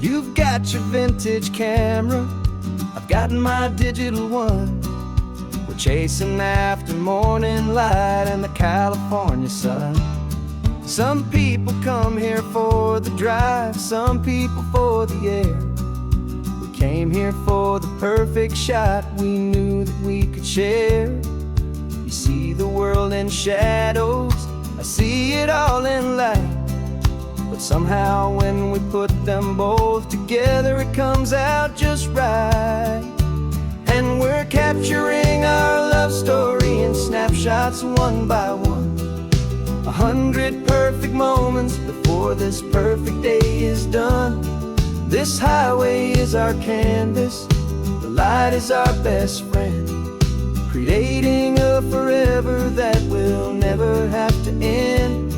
You've got your vintage camera, I've got my digital one. We're chasing after morning light and the California sun. Some people come here for the drive, some people for the air. We came here for the perfect shot we knew that we could share. You see the world in shadows, I see it all in light. But somehow when we put them both together, it comes out just right. And we're capturing our love story in snapshots one by one. 100 perfect moments before this perfect day is done. This highway is our canvas, the light is our best friend, creating a forever that will never have to end.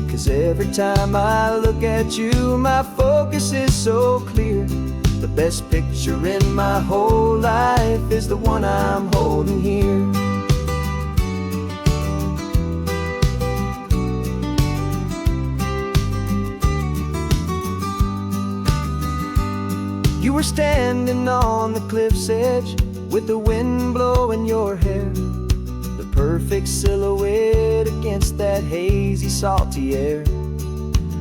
'Cause every time I look at you, my focus is so clear. The best picture in my whole life is the one I'm holding here. You were standing on the cliff's edge with the wind blowing your hair, the perfect silhouette against that hazy, salty air.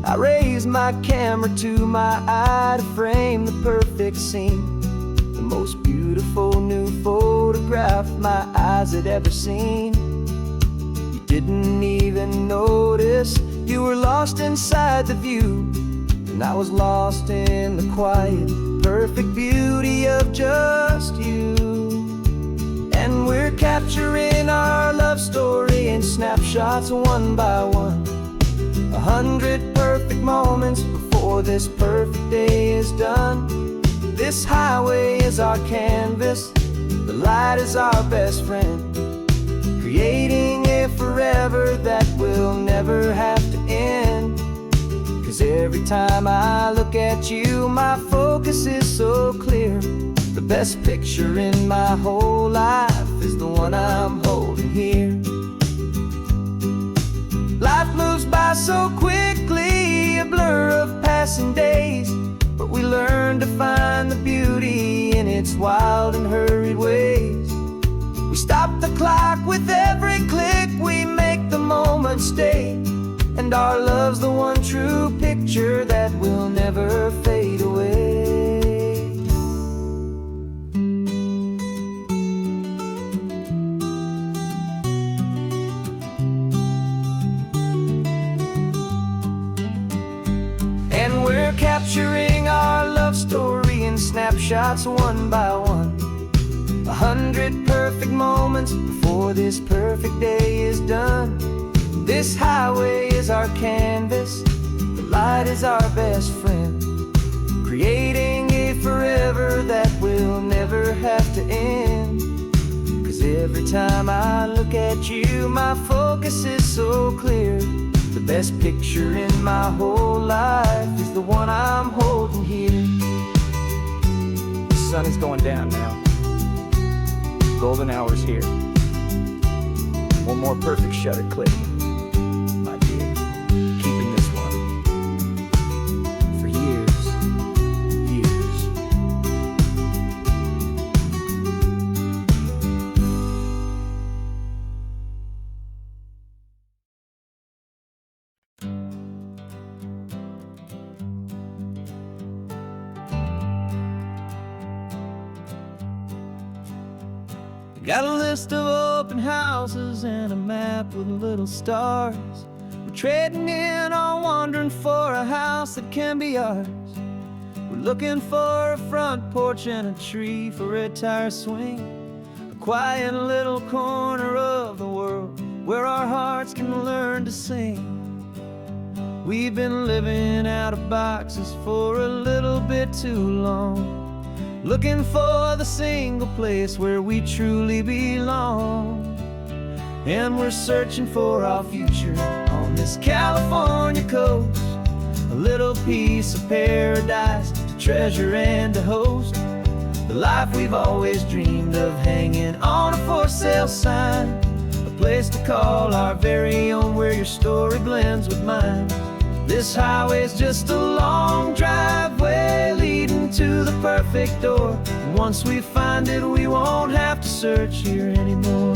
I raised my camera to my eye to frame the perfect scene, the most beautiful new photograph my eyes had ever seen. You didn't even notice you were lost inside the view, and I was lost in the quiet, perfect beauty of just you. And we're capturing our love story in snapshots one by one. 100 perfect moments before this perfect day is done. This highway is our canvas, the light is our best friend, creating a forever that will never have to end. 'Cause every time I look at you, my focus is so clear. The best picture in my whole life is the one I'm holding here. Life moves by so quickly, a blur of passing days, but we learn to find the beauty in its wild and hurried ways. We stop the clock with every click, we make the moment stay, and our love's the one true picture that will never fade away. And we're capturing our love story in snapshots one by one. 100 perfect moments before this perfect day is done. This highway is our canvas, the light is our best friend, creating a forever that will never have to end. 'Cause every time I look at you, my focus is so clear. The best picture in my whole life is the one I'm holding here. The sun is going down now. Golden hour's here. One more perfect shutter click. Keeping this one for years, years. Got a list of open houses and a map with little stars. We're trading in or wandering for a house that can be ours. We're looking for a front porch and a tree for a tire swing, a quiet little corner of the world where our hearts can learn to sing. We've been living out of boxes for a little bit too long, looking for the single place where we truly belong. And we're searching for our future on this California coast, a little piece of paradise to treasure and to host, the life we've always dreamed of, hanging on a for sale sign, a place to call our very own, where your story blends with mine. This highway's just a long driveway perfect door. And once we find it, we won't have to search here anymore.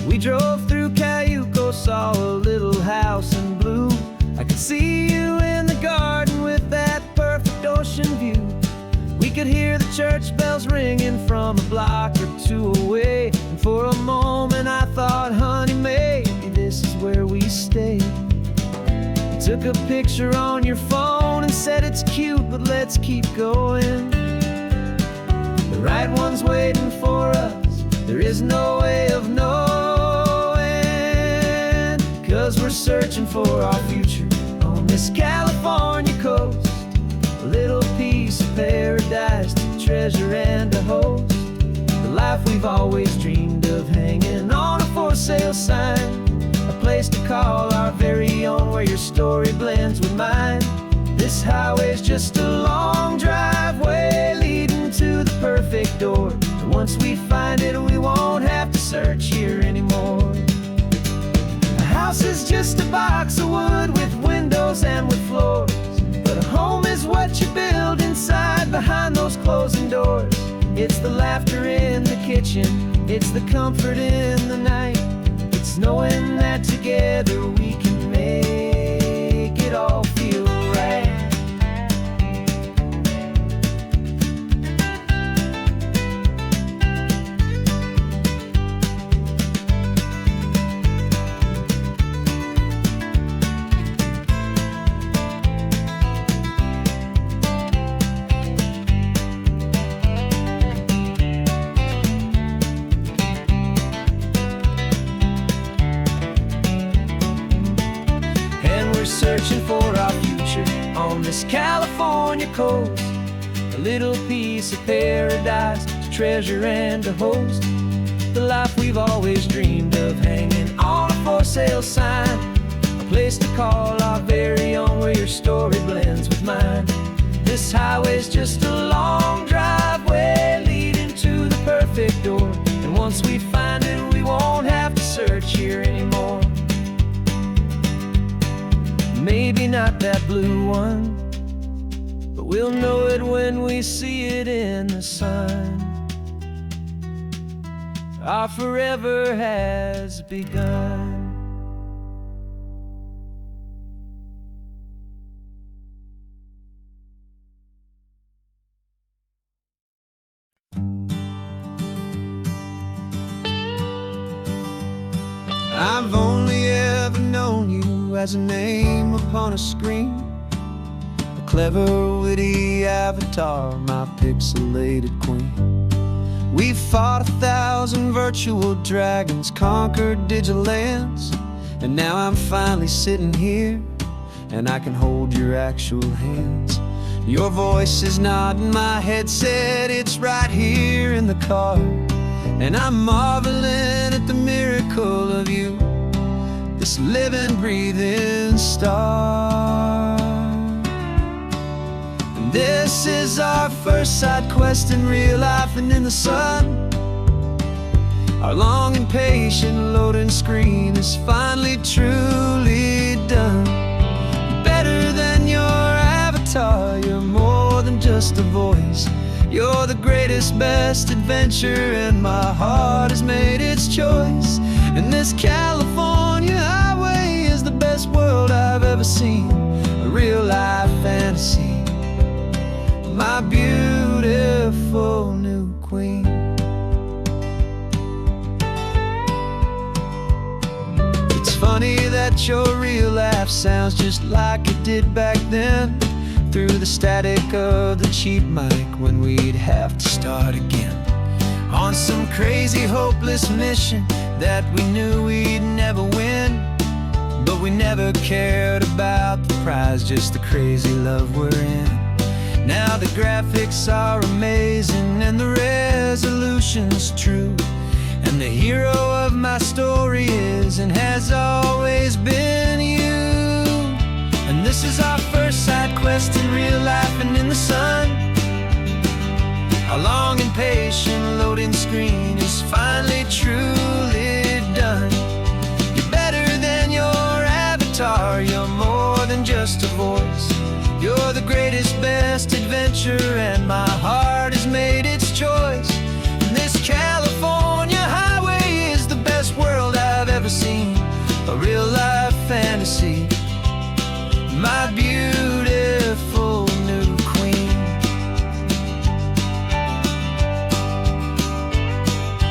We drove through Cayuco, saw a little house in blue. I could see you in the garden with that perfect ocean view. We could hear the church bells ringing from a block or two away. And for a moment I thought, honey, maybe this is where we stay. You took a picture on your phone and said it's cute, but let's keep going. The right one's waiting for us, there is no way of knowing. 'Cause we're searching for our future on this California coast. A little piece of paradise to treasure and to host. The life we've always dreamed of, hanging on a for sale sign. A place to call our very own, where your story blends with mine. This highway's just a long driveway leading to the perfect door. And once we find it, we won't have to search here anymore. A house is just a box of wood with windows and with floors. But a home is what you build inside, behind those closing doors. It's the laughter in the kitchen, it's the comfort in the night. It's knowing that together we can make it all feel right. Searching for our future on this California coast. A little piece of paradise to treasure and to host. The life we've always dreamed of, hanging on a for sale sign. A place to call our very own, where your story blends with mine. This highway's just a long driveway leading to the perfect door. And once we find it, we won't have to search here anymore. Maybe not that blue one, but we'll know it when we see it in the sun. Our forever has begun. I've only ever known you as a name upon a screen, a clever, witty avatar, my pixelated queen. We've fought 1,000 virtual dragons, conquered digital lands, and now I'm finally sitting here, and I can hold your actual hands. Your voice is not in my headset, it's right here in the car. And I'm marveling at the miracle of you, this living, breathing star. And this is our first side quest in real life and in the sun. Our long and patient loading screen is finally truly done. Better than your avatar, you're more than just a voice. You're the greatest, best adventure, and my heart has made its choice. And this California highway is the best world I've ever seen, a real-life fantasy, my beautiful new queen. It's funny that your real life sounds just like it did back then, through the static of the cheap mic when we'd have to start again. On some crazy, hopeless mission that we knew we'd never win. But we never cared about the prize, just the crazy love we're in. Now the graphics are amazing and the resolution's true. And the hero of my story is and has always been you. And this is our first side quest in real life and in the sun. Our long and patient loading screen is finally truly done. You're better than your avatar, you're more than just a voice. my beautiful new queen.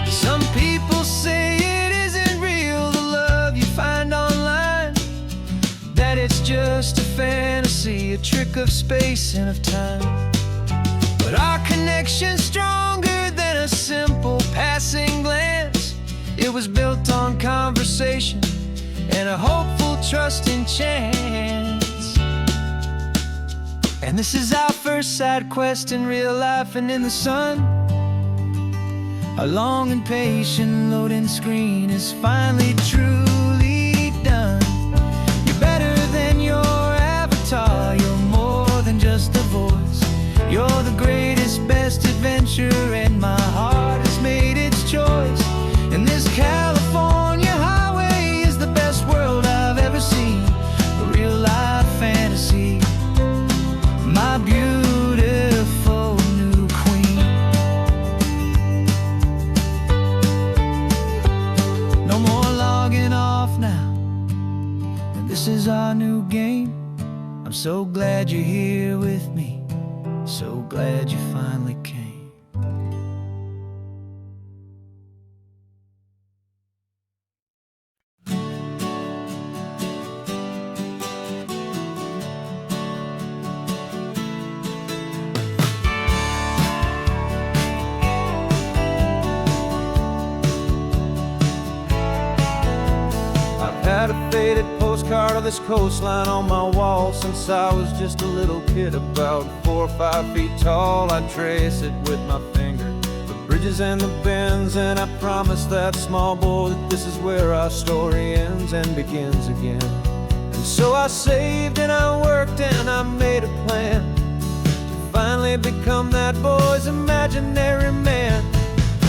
Some people say it isn't real, the love you find online, that it's just a fantasy, a trick of space and of time. But our connection's stronger than a simple passing glance. It was built on conversation and a hopeful, trusting chance. And this is our first side quest in real life and in the sun. Our long and patient loading screen is finally truly done. You're better than your avatar, you're more than just a voice. You're the greatest, best adventure, and my heart has made its choice. And this California highway is the best world I've ever seen, a real life fantasy, my beautiful new queen. No more logging off now, and this is our new game. I'm so glad you're here with me, so glad you finally came. Had a faded postcard of this coastline on my wall since I was just a little kid, about 4 or 5 feet tall. I trace it with my finger, the bridges and the bends, and I promised that small boy that this is where our story ends and begins again. And so I saved and I worked and I made a plan to finally become that boy's imaginary man.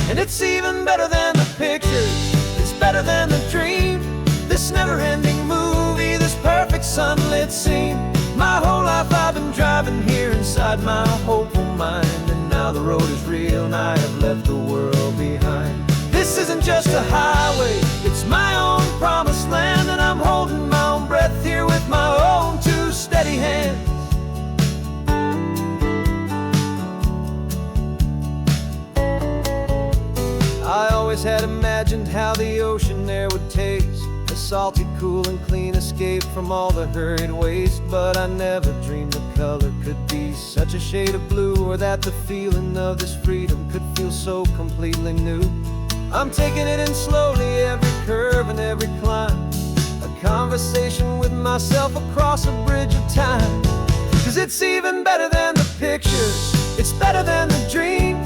And it's even better than the pictures, it's better than the dream, this never-ending movie, this perfect sunlit scene. My whole life I've been driving here inside my hopeful mind, and now the road is real and I have left the world behind. This isn't just a highway, it's my own promised land, and I'm holding my own breath here with my own 2 steady hands. I always had imagined how the ocean there would taste, a salty, cool and clean escape from all the hurried waste. But I never dreamed the color could be such a shade of blue, or that the feeling of this freedom could feel so completely new. I'm taking it in slowly, every curve and every climb, a conversation with myself across a bridge of time. 'Cause it's even better than the pictures, it's better than the dream,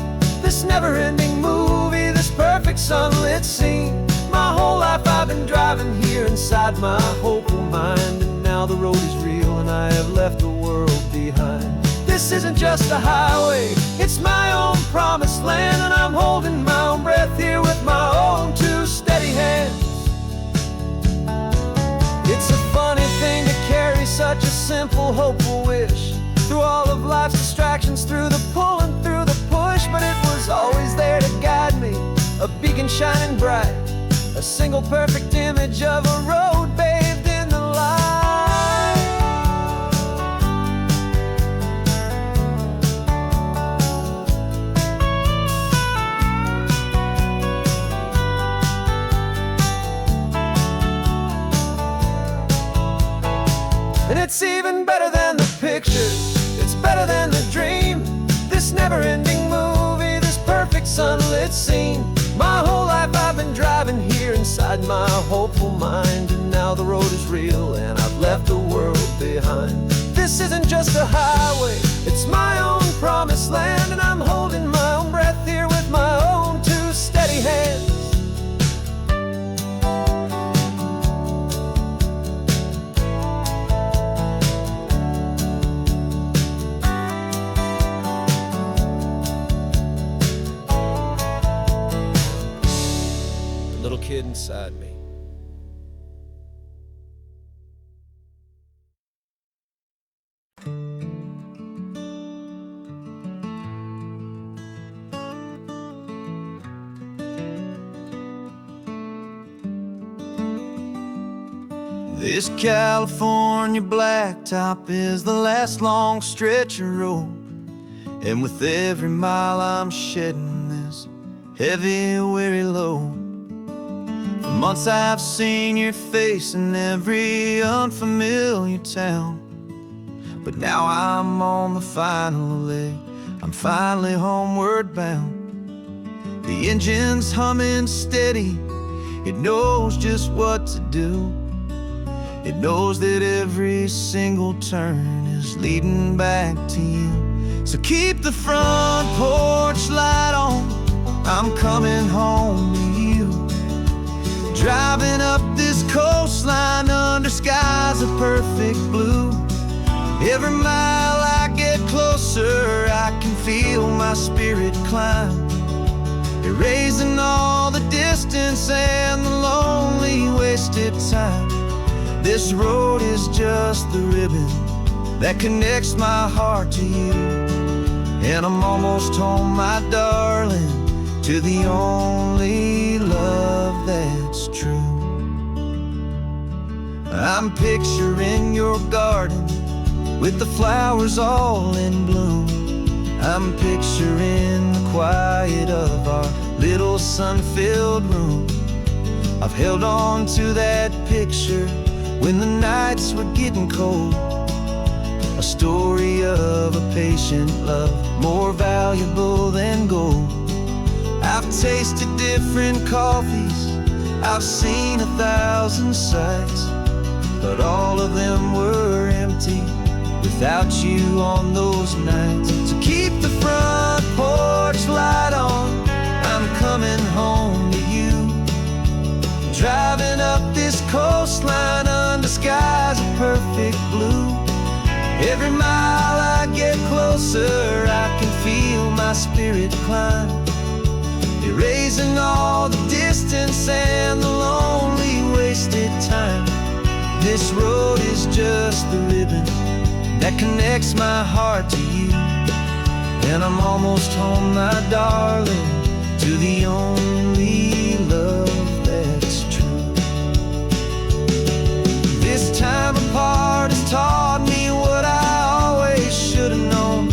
this never-ending movie, this perfect sunlit scene. My whole life I've been driving here inside my hopeful mind, and now the road is real and I have left the world behind. This isn't just a highway, it's my own promised land, and I'm holding my own breath here with my own 2 steady hands. It's a funny thing to carry such a simple, hopeful wish through all of life's distractions, through the pull and through the push, but it was always there to guide me, a beacon shining bright, a single perfect image of a road bathed in the light. And it's even better than the pictures, it's better than the dream, this never-ending movie, this perfect sunlit scene. My whole life I've been driving here inside my hopeful mind, and now the road is real and I've left the world behind. This isn't just a highway, it's my own promised land, and I'm holding my own breath here with my own 2 steady hands. Kid inside me. This California blacktop is the last long stretch of road, and with every mile I'm shedding this heavy, weary load. For months I've seen your face in every unfamiliar town, but now I'm on the final leg, I'm finally homeward bound. The engine's humming steady, it knows just what to do. It knows that every single turn is leading back to you. So keep the front porch light on, I'm coming home to you. Driving up this coastline under skies of perfect blue. Every mile I get closer, I can feel my spirit climb, erasing all the distance and the lonely wasted time. This road is just the ribbon that connects my heart to you, and I'm almost home, my darling, to the only love that's true. I'm picturing your garden with the flowers all in bloom. I'm picturing the quiet of our little sun-filled room. I've held on to that picture when the nights were getting cold, a story of a patient love more valuable than gold. I've tasted different coffees, I've seen 1,000 sights, but all of them were empty without you on those nights. So keep the front porch light on, I'm coming home to you. Driving up this coastline under skies of perfect blue. Every mile I get closer, I can feel my spirit climb, erasing all the distance and the lonely wasted time. This road is just the ribbon that connects my heart to you, and I'm almost home, my darling, to the only love that's true. This time apart has taught me what I always should have known,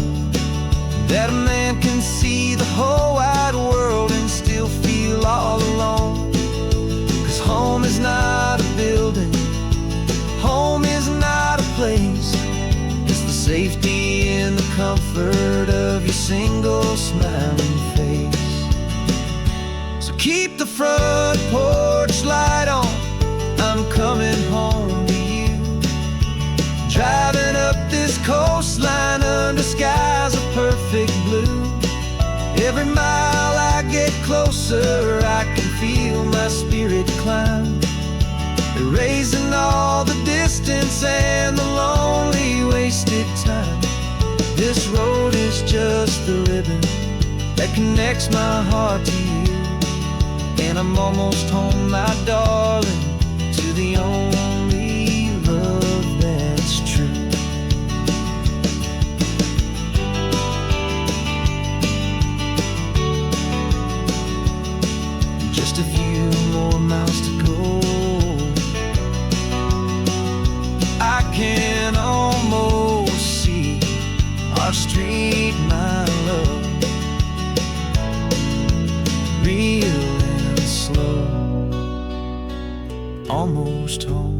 that a man can see the whole wide world and still feel all alone. 'Cause home is not a building, home is not a place, it's the safety and the comfort of your single smiling face. So keep the front porch light on, I'm coming home to you. Driving up this coastline under skies of perfect blue. Every mile I get closer, I can feel my spirit climb, erasing all the distance and the lonely wasted time. This road is just the ribbon that connects my heart to you, and I'm almost home, my darling, to the only love that's true. Just a few more miles to go, I can almost see our street, my love, real and slow, almost home.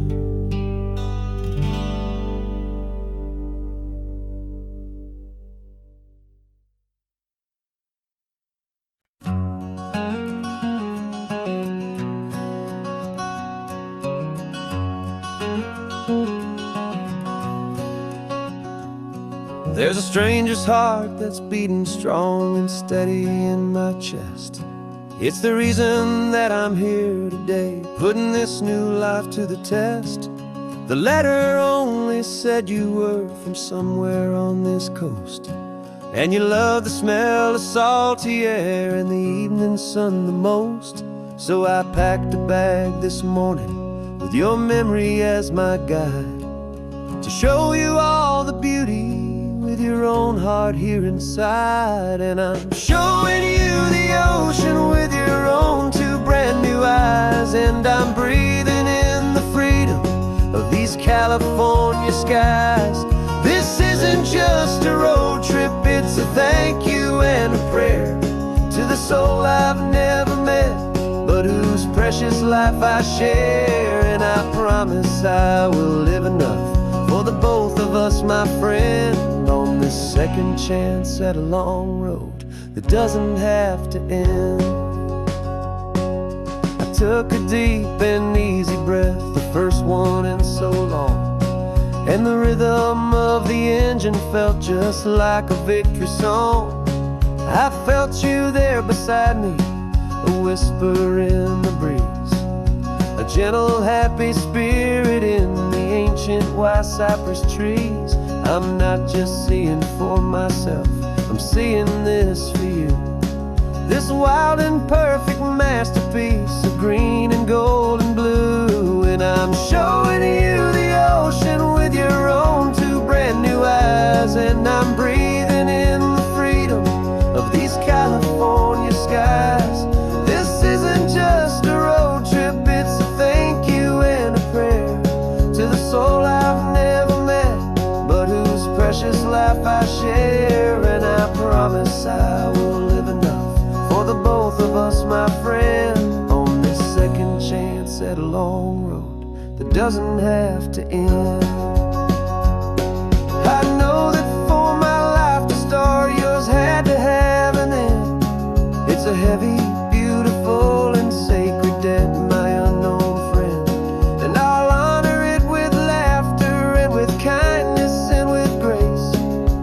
There's a stranger's heart that's beating strong and steady in my chest. It's the reason that I'm here today, putting this new life to the test. The letter only said you were from somewhere on this coast, and you love the smell of salty air and the evening sun the most. So I packed a bag this morning with your memory as my guide, to show you all the beauty with your own heart here inside. And I'm showing you the ocean with your own two brand new eyes, and I'm breathing in the freedom of these California skies. This isn't just a road trip, it's a thank you and a prayer to the soul I've never met, but whose precious life I share. And I promise I will live enough for the both of us, my friend, on this second chance at a long road that doesn't have to end. I took a deep and easy breath, the first one in so long, and the rhythm of the engine felt just like a victory song. I felt you there beside me, a whisper in the breeze, a gentle happy spirit in the ancient white cypress trees. I'm not just seeing for myself, I'm seeing this for you, this wild and perfect masterpiece of green and gold and blue. And I'm showing you the ocean with your own two brand new eyes, and I'm breathing in the freedom of these California skies. This isn't just a road trip, it's a thank you and a prayer to the soul I've never met, but whose precious life I share. And I promise I will live enough for the both of us, my friend, on this second chance at a long road that doesn't have to end. I know that for my life to start, yours had to have an end. It's a heavy, beautiful, and sacred debt, my unknown friend, and I'll honor it with laughter and with kindness and with grace,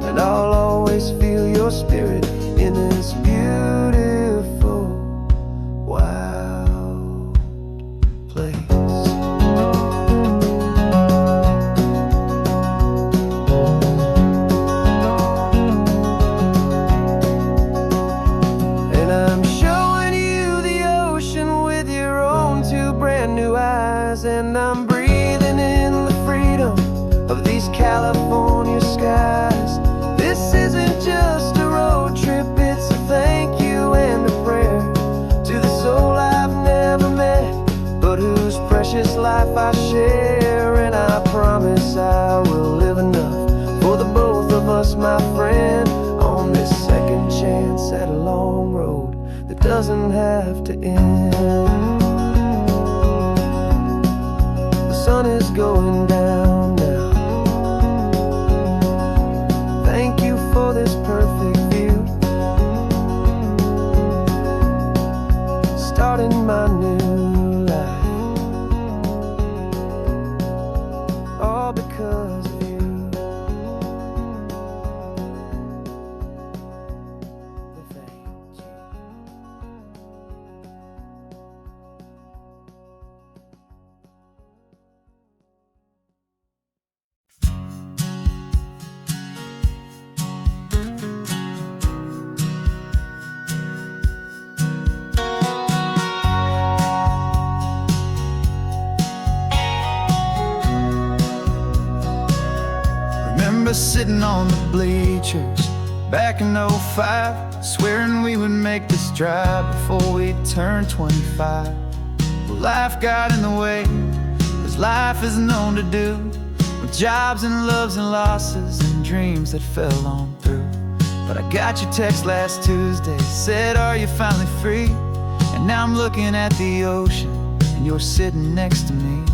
and I'll always feel your spirit in this beautiful, wild place. And I'm breathing in the freedom of these California skies. This isn't just a road trip, it's a thank you and a prayer to the soul I've never met, but whose precious life I share. And I promise I will live enough for the both of us, my friend, on this second chance at a long road that doesn't have to end. The sun is going down now. Thank you for this perfect view, starting my new life, all because of you. Thank you. Sitting on the bleachers back in '05, swearing we would make this drive before we turned 25. Well, life got in the way, as life is known to do, with jobs and loves and losses and dreams that fell on through. But I got your text last Tuesday, said, are you finally free? And now I'm looking at the ocean, and you're sitting next to me.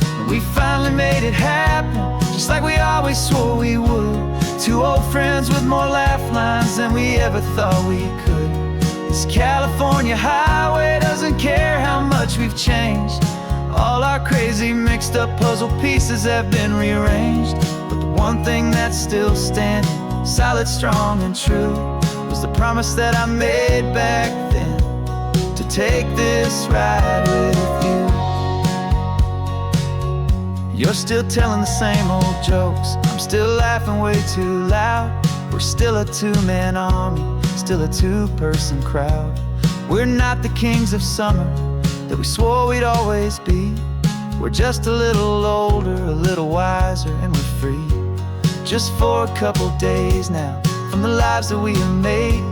And we finally made it happen, just like we always swore we would. Two old friends with more laugh lines than we ever thought we could. This California highway doesn't care how much we've changed. All our crazy mixed up puzzle pieces have been rearranged, but the one thing that's still standing, solid, strong, and true, was the promise that I made back then, to take this ride with you. You're still telling the same old jokes, I'm still laughing way too loud. We're still a two-man army, still a two-person crowd. We're not the kings of summer that we swore we'd always be. We're just a little older, a little wiser, and we're free. Just for a couple days now, from the lives that we have made,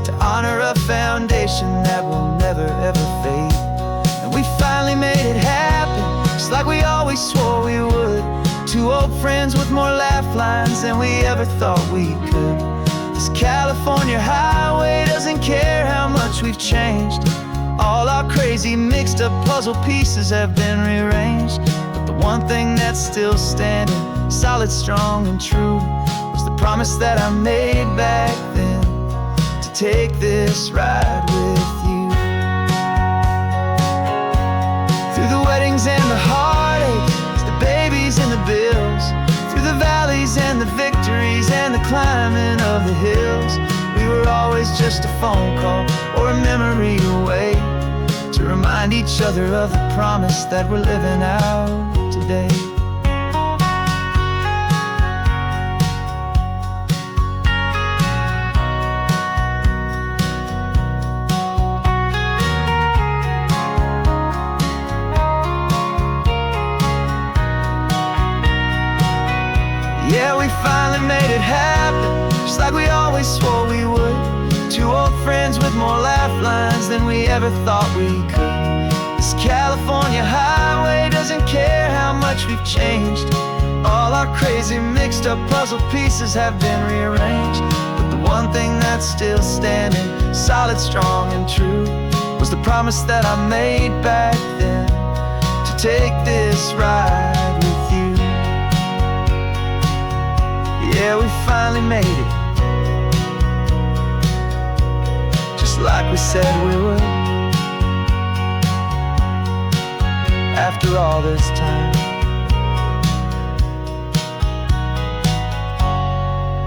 to honor a foundation that will never ever fade. And we finally made it happen, just like we always swore we would. Two old friends with more laugh lines than we ever thought we could. This California highway doesn't care how much we've changed. All our crazy mixed up puzzle pieces have been rearranged. But the one thing that's still standing, solid, strong, and true, was the promise that I made back then, to take this ride with you. Through the weddings and the heartaches, the babies and the bills, through the valleys and the victories and the climbing of the hills, we were always just a phone call or a memory away, to remind each other of the promise that we're living out today. Yeah, we finally made it happen, just like we always swore we would. Two old friends with more laugh lines than we ever thought we could. This California highway doesn't care how much we've changed. All our crazy mixed up puzzle pieces have been rearranged. But the one thing that's still standing, solid, strong, and true, was the promise that I made back then, to take this ride with you. Yeah, we finally made it, like we said we would. After all this time,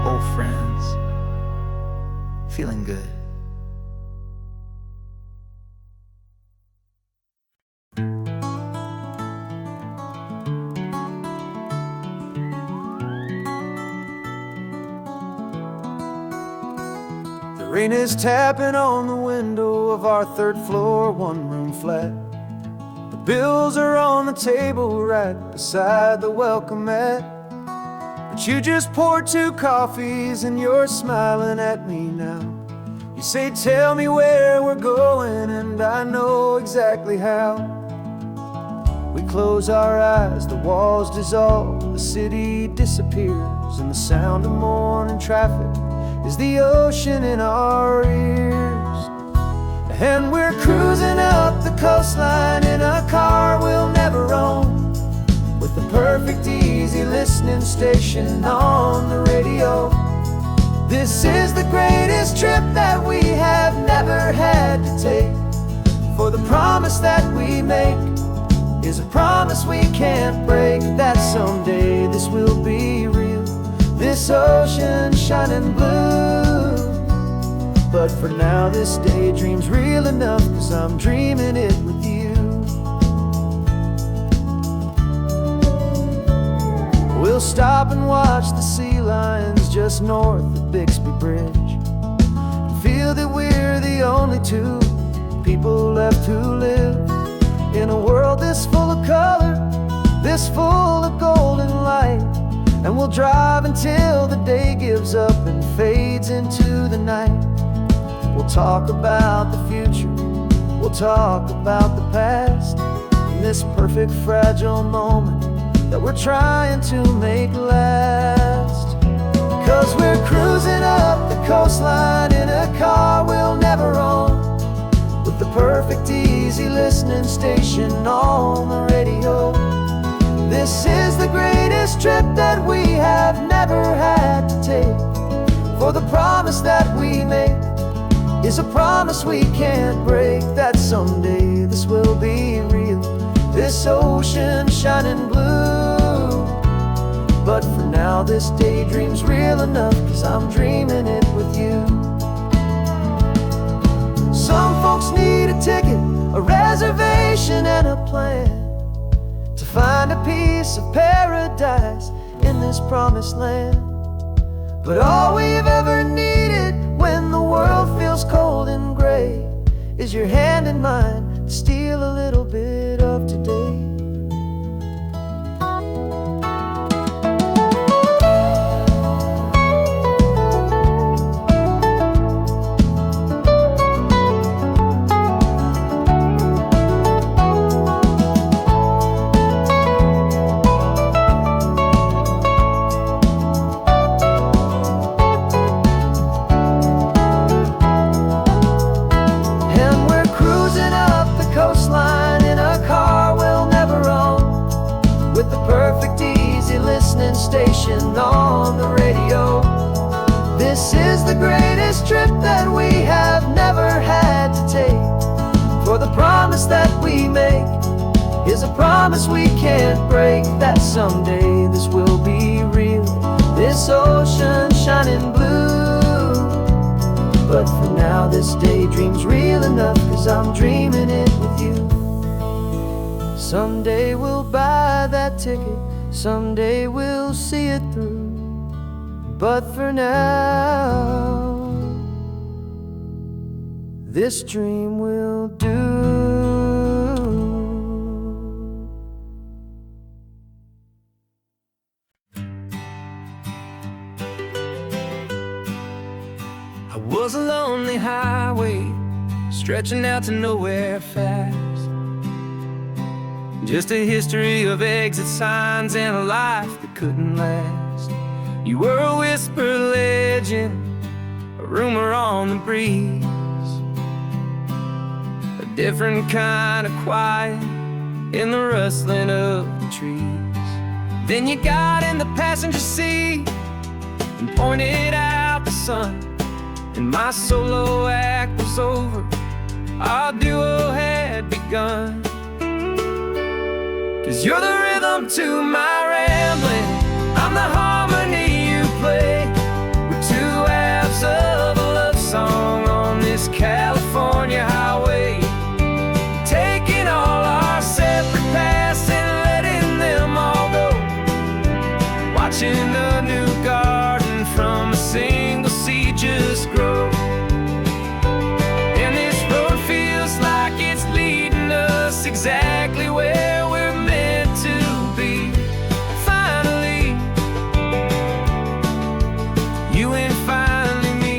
old friends, feeling good. Rain is tapping on the window of our third floor, one-room flat. The bills are on the table right beside the welcome mat. But you just poured 2 coffees and you're smiling at me now. You say, tell me where we're going, and I know exactly how. We close our eyes, the walls dissolve, the city disappears, and the sound of morning traffic is the ocean in our ears. And we're cruising up the coastline in a car we'll never own, with the perfect easy listening station on the radio. This is the greatest trip that we have never had to take, for the promise that we make is a promise we can't break, that someday this will be real, this ocean shining blue. But for now this daydream's real enough, 'cause I'm dreaming it with you. We'll stop and watch the sea lions just north of Bixby Bridge, and feel that we're the only 2 people left who live in a world this full of color, this full of golden light. And we'll drive until the day gives up and fades into the night. We'll talk about the future, we'll talk about the past, in this perfect fragile moment that we're trying to make last. 'Cause we're cruising up the coastline in a car we'll never own, with the perfect easy listening station on the radio. This is the greatest trip that we have never had to take, for the promise that we make is a promise we can't break, that someday this will be real, this ocean shining blue. But for now this daydream's real enough, 'cause I'm dreaming it with you. Some folks need a ticket, a reservation, and a plan to find a piece of paradise in this promised land. But all we've ever needed when the world feels cold and gray is your hand in mine to steal a little bit of today. station on the radio. This is the greatest trip that we have never had to take. For the promise that we make is a promise we can't break, that someday this will be real, this ocean shining blue. But for now this daydream's real enough, 'cause I'm dreaming it with you. Someday we'll buy that ticket, someday we'll see it through. But for now, this dream will do. I was a lonely highway, stretching out to nowhere fast. Just a history of exit signs and a life that couldn't last. You were a whisper legend, a rumor on the breeze, a different kind of quiet in the rustling of the trees. Then you got in the passenger seat and pointed out the sun, and my solo act was over, our duo had begun. 'Cause you're the rhythm to my rambling, I'm the harmony you play. We're two halves of a love song on this California highway, taking all our separate paths and letting them all go, watching the new garden from a single seed just grow. And this road feels like it's leading us exactly where we're meant to be. Finally, you and finally me.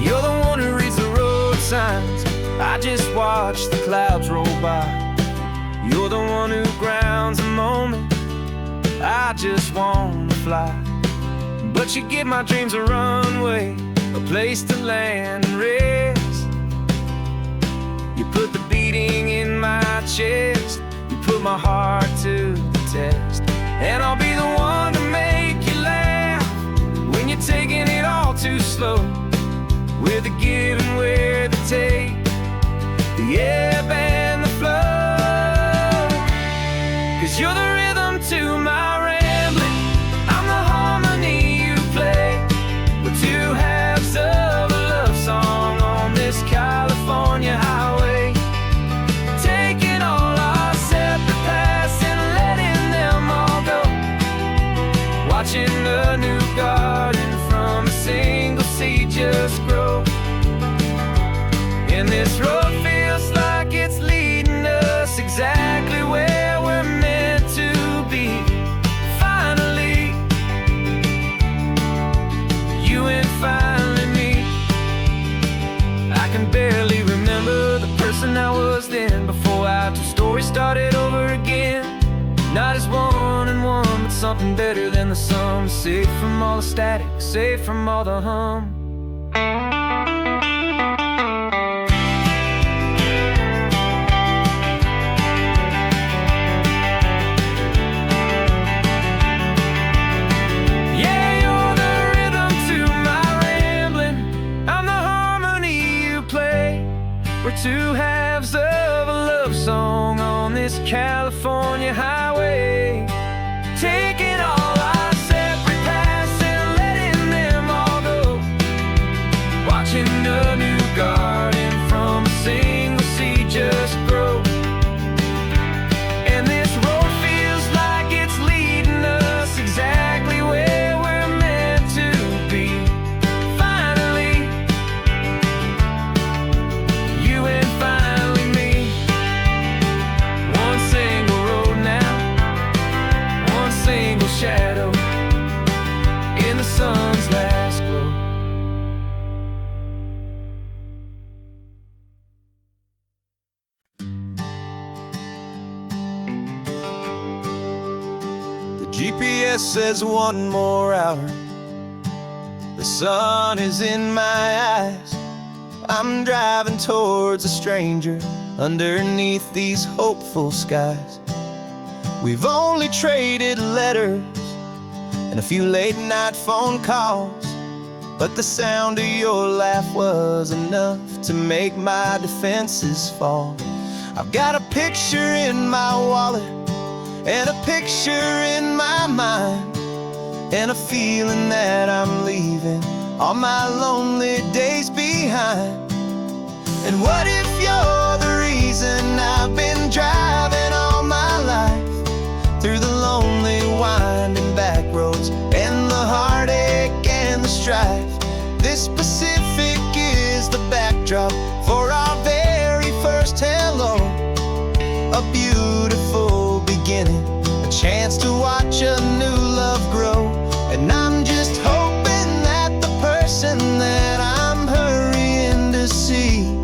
You're the one who reads the road signs, I just watch the clouds roll by. You're the one who grounds the moment, I just wanna fly. But you give my dreams a runway, a place to land and rest. You put the beating in my chest, you put my heart to the test. And I'll be the one to make you laugh when you're taking it all too slow. We're the give and we're the take, the ebb and the flow. 'Cause you're the rhythm to my rambling, I'm the harmony you play. We're two halves of a love song on this California highway, taking all our separate paths and letting them all go, watching the new garden from a single seed just grow. And this road feels like it's leading us exactly where we're meant to be. Finally, you and finally me. I can barely remember the person I was then, before our two stories started over again. Not as one and one, but something better than the sum. Safe from all the static, safe from all the hum. We're two halves of a love song on this California highway, taking all our separate paths and letting them all go, watching a new garden from a single seed just grow. And this road feels like it's leading us exactly where we're meant to be. Finally, you and finally me. One single road now, one single shadow in the sun's last glow. The GPS says one more hour, the sun is in my eyes. I'm driving towards a stranger underneath these hopeful skies. We've only traded letters and a few late night phone calls, but the sound of your laugh was enough to make my defenses fall. I've got a picture in my wallet and a picture in my mind, and a feeling that I'm leaving all my lonely days behind. And what if you're the reason I've been driving all my life, through the lonely winding back roads and the heartache and the strife? This Pacific is the backdrop for our very first hello, a beautiful beginning, a chance to watch a new love grow. And I'm just hoping that the person that I'm hurrying to see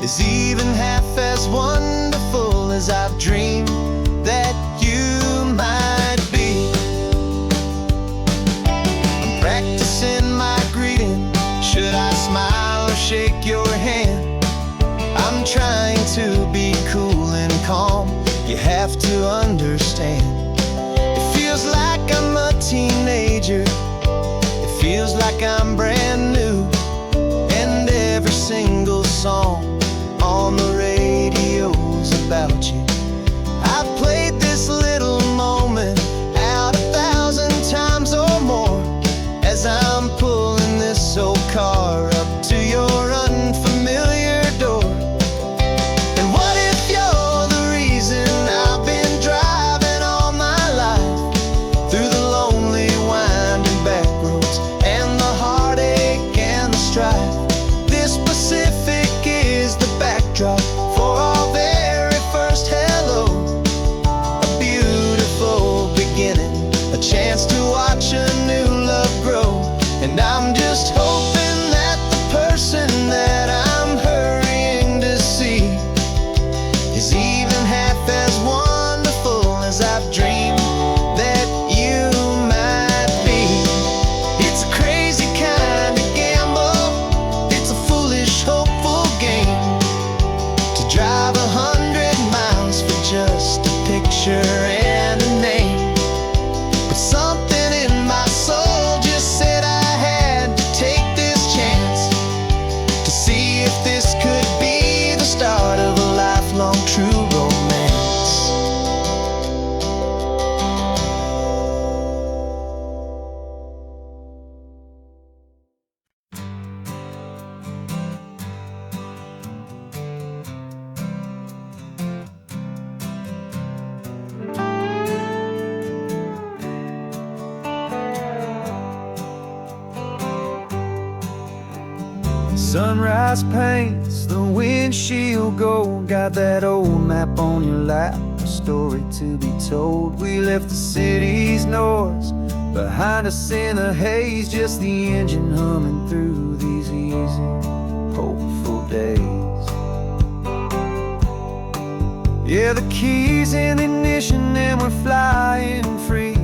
is even half as wonderful as I've dreamed that you might be. I'm practicing my greeting. Should I smile or shake your hand? I'm trying to be cool and calm. You have to understand. It feels like I'm a teenager. It feels like I'm brand new. And every single song on the radio's about you. I've played this little moment out 1,000 times or more, as I'm pulling this old car up to your unfamiliar door. And what if you're the reason I've been driving all my life, through the lonely winding back roads and the heartache and the strife? This Pacific is the backdrop for our very first hello, a beautiful beginning, a chance to watch a new love grow. And I'm just hoping that the person that I'm hurrying to see is even half as wonderful as I've dreamed that you might be. It's a crazy kind of gamble, it's a foolish, hopeful game, to drive 100 miles for just a picture and a name. But something in my soul just said I had to take this chance, to see if this could be the start of a lifelong true romance. Sunrise paints the windshield gold. Got that old map on your lap, a story to be told. We left the city's noise behind us in the haze, just the engine humming through these easy, hopeful days. Yeah, the keys in the ignition and we're flying free,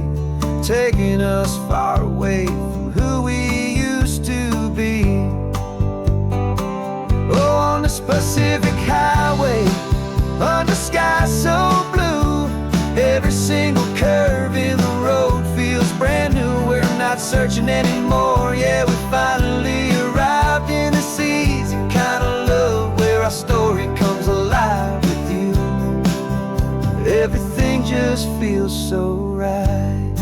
taking us far away from who we used to be. Oh, on this Pacific highway, under sky so blue, every single curve in the road feels brand new. We're not searching anymore, yeah, we finally arrived in this easy kind of love, where our story comes alive with you. Everything just feels so right.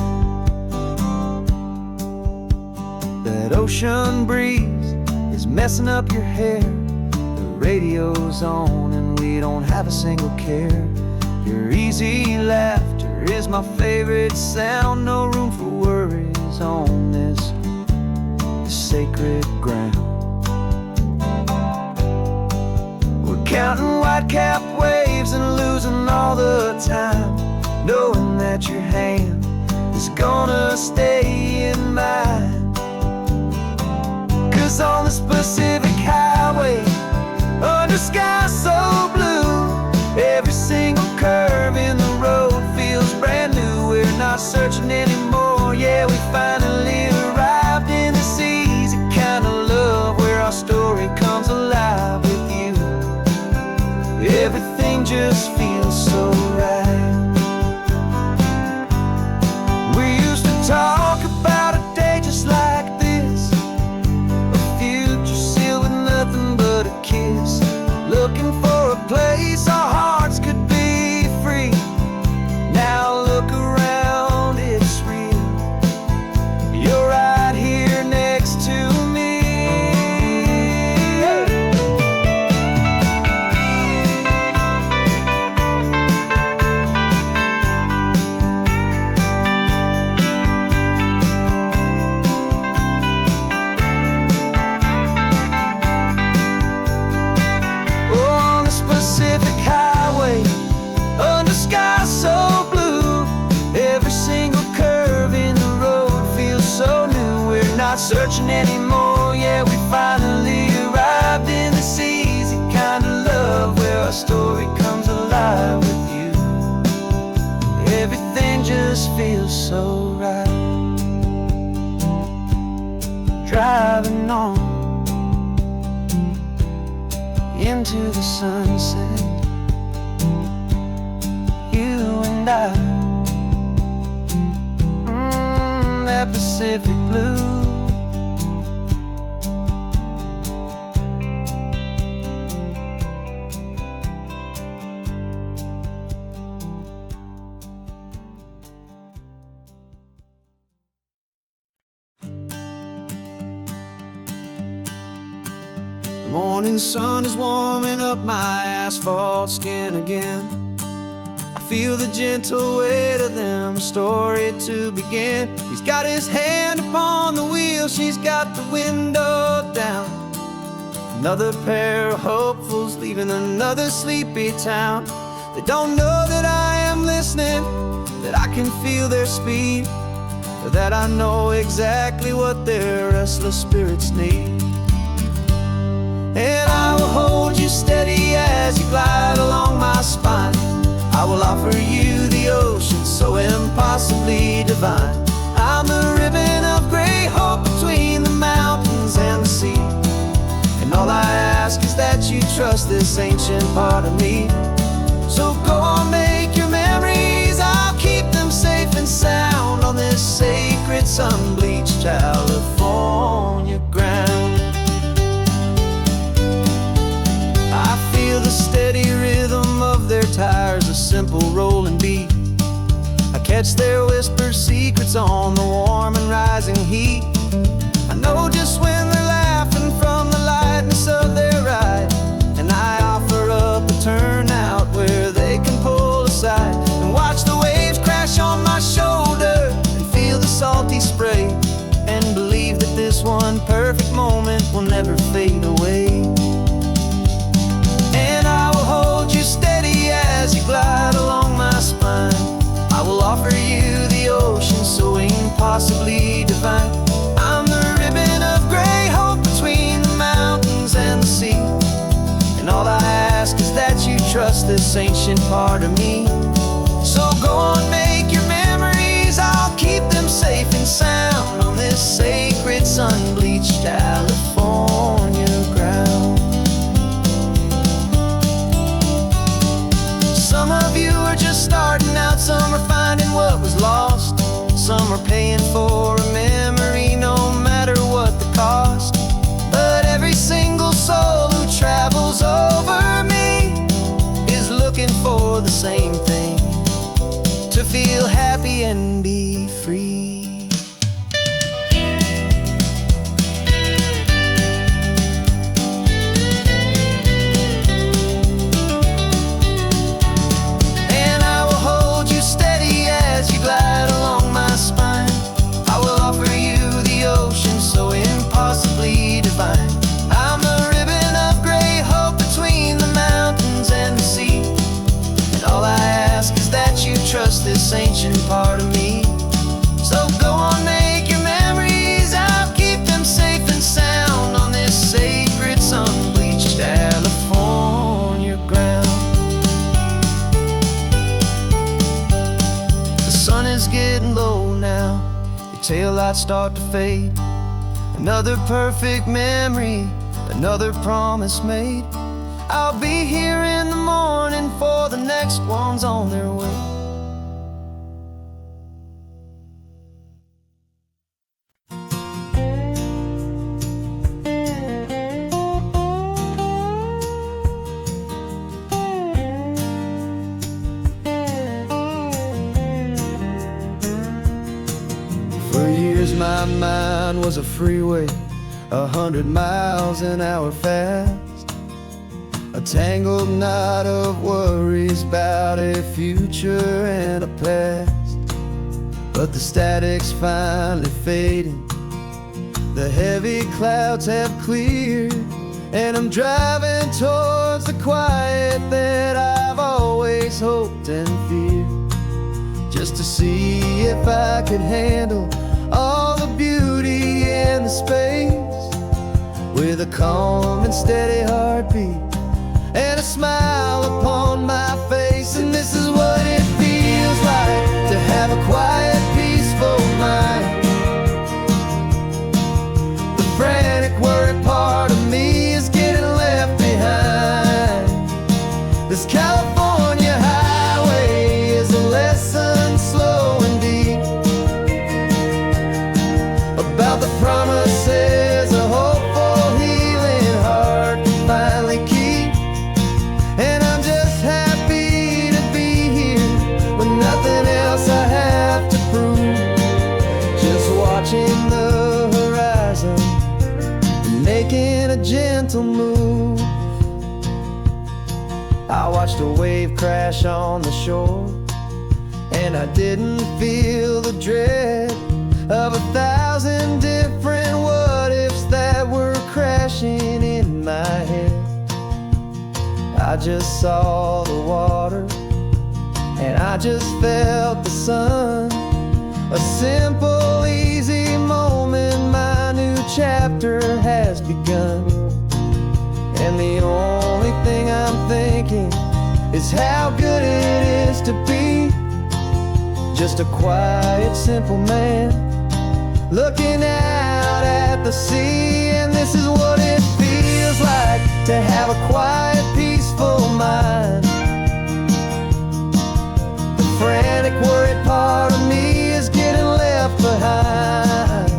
That ocean breeze is messing up your hair, radio's on and we don't have a single care. Your easy laughter is my favorite sound. No room for worries on this sacred ground. We're counting white-cap waves and losing all the time, knowing that your hand is gonna stay in mine. 'Cause on this Pacific highway, under sky so blue, every single curve in the road feels brand new. We're not searching anymore, yeah, we finally arrived in this easy kind of love, where our story comes alive with you. Everything just feels so right. waiting anymore. Yeah, we finally arrived in this easy kind of love where our story comes alive with you. Everything just feels so right. Driving on into the sunset, you and I, that Pacific blue. The morning sun is warming up my asphalt skin again. I feel the gentle weight of them, a story to begin. He's got his hand upon the wheel, she's got the window down. Another pair of hopefuls leaving another sleepy town. They don't know that I am listening, that I can feel their speed, or that I know exactly what their restless spirits need. And I will hold you steady as you glide along my spine. I will offer you the ocean so impossibly divine. I'm the ribbon of gray hope between the mountains and the sea. And all I ask is that you trust this ancient part of me. So go on, make your memories, I'll keep them safe and sound on this sacred sun-bleached California ground. The steady rhythm of their tires, a simple rolling beat. I catch their whispered secrets on the warm and rising heat. I know just when they're laughing from the lightness of their ride, and I offer up a turnout where they can pull aside and watch the waves crash on my shoulder and feel the salty spray, and believe that this one perfect moment will never fade away. Hold you steady as you glide along my spine. I will offer you the ocean so impossibly divine. I'm the ribbon of gray hope between the mountains and the sea. And all I ask is that you trust this ancient part of me. So go on, make your memories, I'll keep them safe and sound on this sacred sun-bleached California ground. Some of you are just starting out, some are finding what was lost. Some are paying for a memory no matter what the cost. But every single soul who travels over me is looking for the same thing, to feel happy and be free. Glide along my spine. I will offer you the ocean so impossibly divine. I'm the ribbon of gray hope between the mountains and the sea. And all I ask is that you trust this ancient part of me. So go on, make your memories, I'll keep them safe and sound on this sacred sun-bleached California ground. Sun is getting low now, your taillights start to fade. Another perfect memory, another promise made. I'll be here in the morning for the next ones on their way. My mind was a freeway, 100 miles an hour fast. A tangled knot of worries about a future and a past. But the static's finally fading, the heavy clouds have cleared, and I'm driving towards the quiet that I've always hoped and feared, just to see if I could handle all the beauty and the space with a calm and steady heartbeat and a smile upon my face. And this is what it feels like to have a quiet, peaceful mind. The frantic, worried part of me is getting left behind. This California highway is a lesson slow and deep about the promises a hopeful, healing heart can finally keep. And I'm just happy to be here with nothing else I have to prove. Just watching the horizon and making a gentle move. I watched a wave crash on the shore, and I didn't feel the dread of 1,000 different what-ifs that were crashing in my head. I just saw the water, and I just felt the sun. A simple, easy moment, my new chapter has begun. And the only thing I'm thinking is how good it is to be just a quiet, simple man looking out at the sea. And this is what it feels like to have a quiet, peaceful mind. The frantic, worried part of me is getting left behind.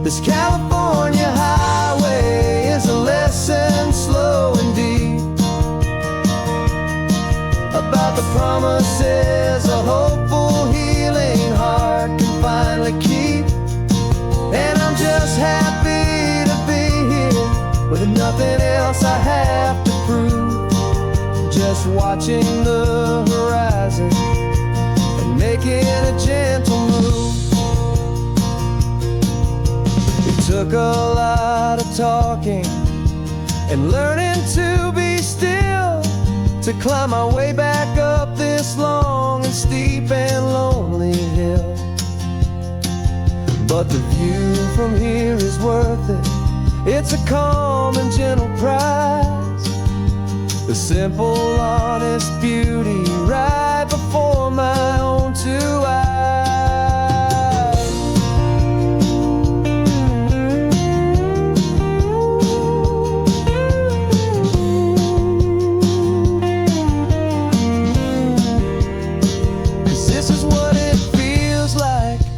This California highway is a lesson slow and deep about the promises a hopeful, healing heart can finally keep. And I'm just happy to be here with nothing else I have to prove. Just watching the horizon and making a gentle move. It took a lot of talking and learning to be still to climb my way back up this long and steep and lonely hill. But the view from here is worth it. It's a calm and gentle prize. The simple, honest beauty right before my own two eyes.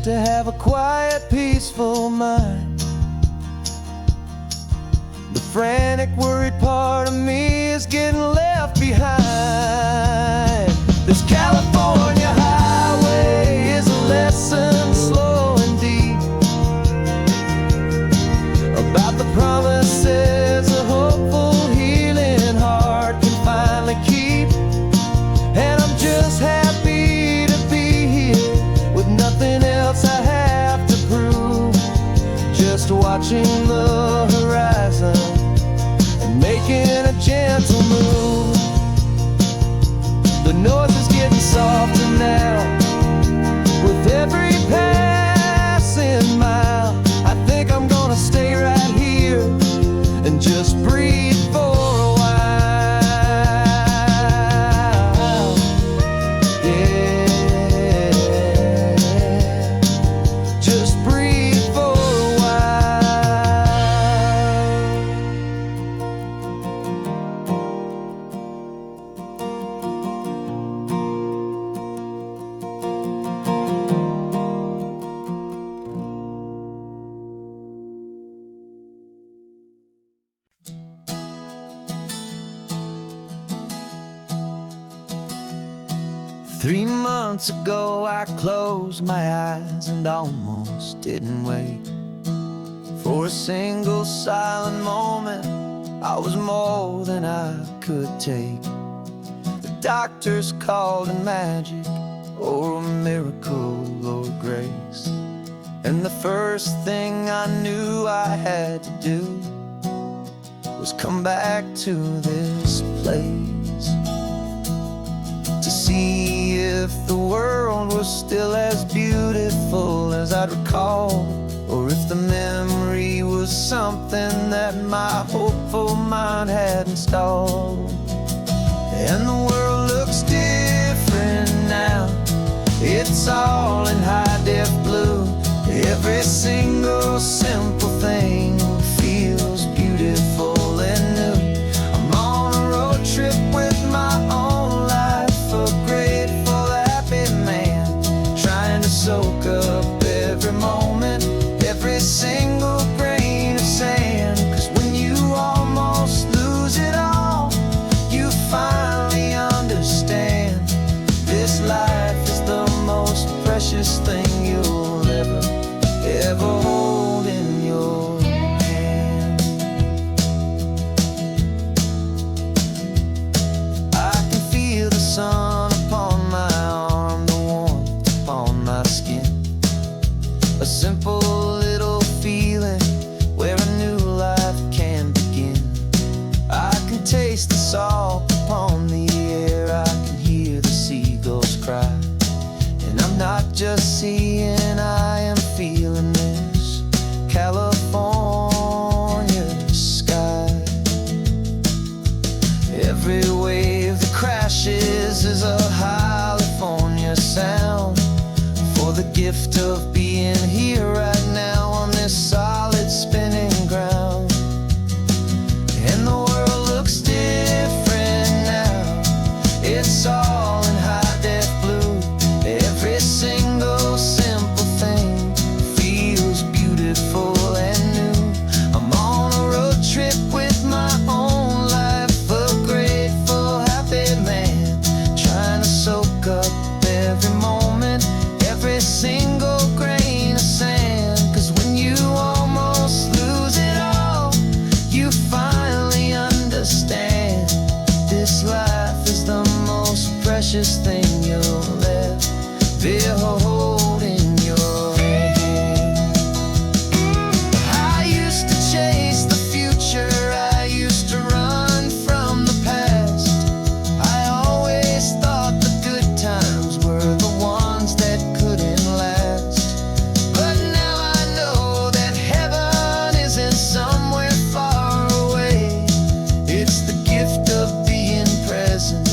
To have a quiet, peaceful mind. The frantic, worried part of me is getting left behind. This California highway is a lesson slow and deep about the promises a hopeful, healing heart can finally keep. And I'm just happy to be here with nothing else I have to prove. Just watching the horizon and making a gentle move. The noise is getting softer now with every passing mile. I think I'm gonna stay right here and just breathe for a while. Three months ago I closed my eyes and almost didn't wait for a single silent moment. I was more than I could take. The doctors called it magic or a miracle or grace. And the first thing I knew I had to do was come back to this place to see if the world was still as beautiful as I'd recall, or if the memory was something that my hopeful mind had installed. And the world looks different now. It's all in high-def blue. Every single simple thing feels beautiful and new. I'm on a road trip with my own life, a grateful, happy man, trying to soak up every moment, every single grain of sand. 'Cause when you almost lose it all, you finally understand this life is the most precious thing you'll ever hold in your hand. I can feel the sun upon my arm, the warmth upon my skin. A simple little feeling where a new life can begin. I can taste the salt upon the air, I can hear the seagulls cry. And I'm not just seeing, I am feeling this California sky. Every wave that crashes is a California sound, for the gift of being here right now on this solid spinning ground. And the world looks different now. It's all in high-def blue. Every single simple thing feels beautiful and new. I'm on a road trip with my own life, a grateful, happy man, trying to soak up every moment, every single grain of sand. 'Cause when you almost lose it all, you finally understand this life is the most precious thing you'll ever hold in your hand. I used to chase the future, I used to run from the past. I always thought the good times were the ones that couldn't last. But now I know that heaven isn't somewhere far away. It's the gift of being present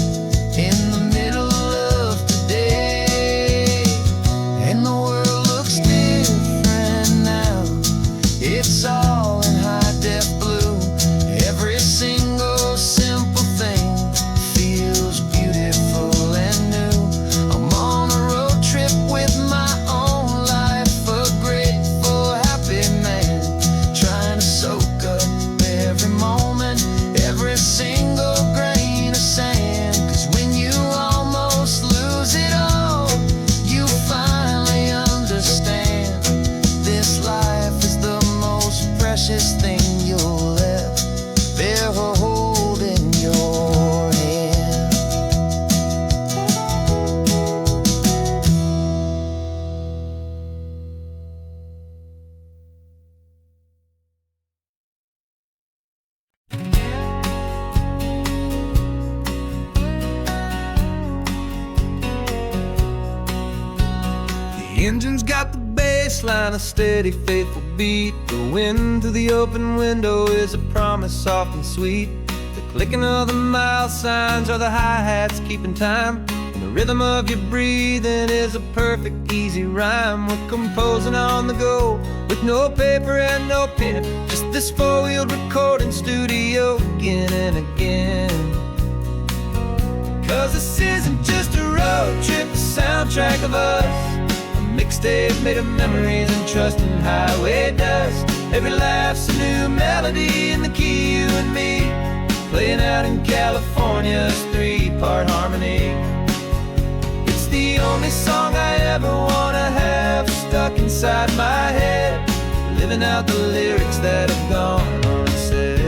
in the middle of today. And the world looks different now. It's all in high-def blue. Every single simple thing feels beautiful and new. I'm on a road trip with my own life, a grateful, happy man, trying to soak up every moment, every single grain of sand. 'Cause when you almost lose it all, you finally understand this life is the most precious thing you'll ever hold in your hand. The engine's got the bass line, a steady, faithful beat. The wind through the open window is a promise, soft and sweet. The clicking of the mile signs are the hi-hats keeping time. And the rhythm of your breathing is a perfect, easy rhyme. We're composing on the go with no paper and no pen, just this four-wheeled recording studio again and again. 'Cause this isn't just a road trip, a soundtrack of us, a mixtape made of memories and trust and highway dust. Every laugh's a new melody in the key, you and me, playing out in California's three-part harmony. It's the only song I ever wanna have stuck inside my head, living out the lyrics that have gone unsaid.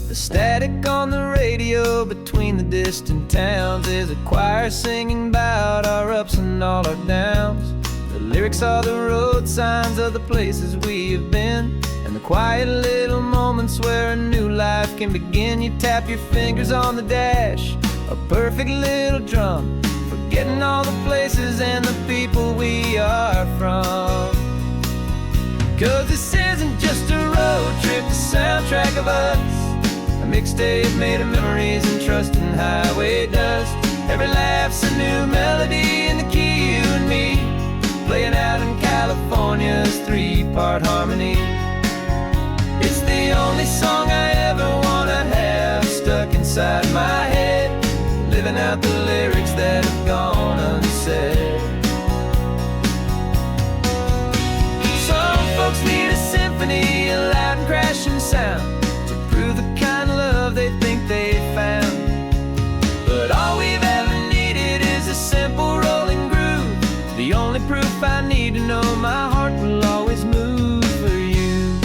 The static on the radio between the distant towns is a choir singing about our ups and all our downs. The lyrics are the road signs of the places we have been, and the quiet little moments where a new life can begin. You tap your fingers on the dash, a perfect little drum, forgetting all the places and the people we are from. 'Cause this isn't just a road trip, the soundtrack of us. A mixtape made of memories and trust in highway dust. Every laugh's a new melody in the key, you and me, playing out in California's three-part harmony. It's the only song I ever wanna have stuck inside my head, living out the lyrics that have gone unsaid. Some folks need a symphony, a loud and crashing sound, to prove the kind of love they think they found. But all we've ever needed is a simple rolling groove, the only proof I need to know my heart will always move for you.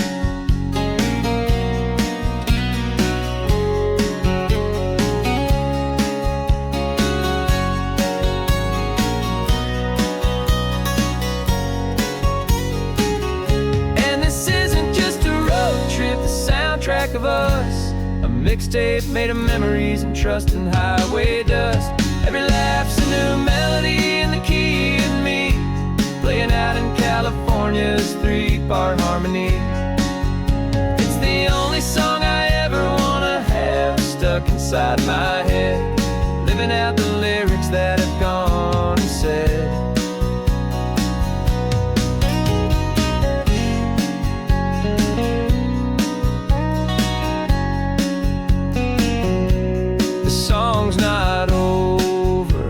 And this isn't just a road trip, the soundtrack of us. A mixtape made of memories and trust in highway dust. Every laugh's a new melody in the key and me, playing out in California's three-part harmony. It's the only song I ever wanna have stuck inside my head, living out the lyrics that have gone unsaid. Song's not over,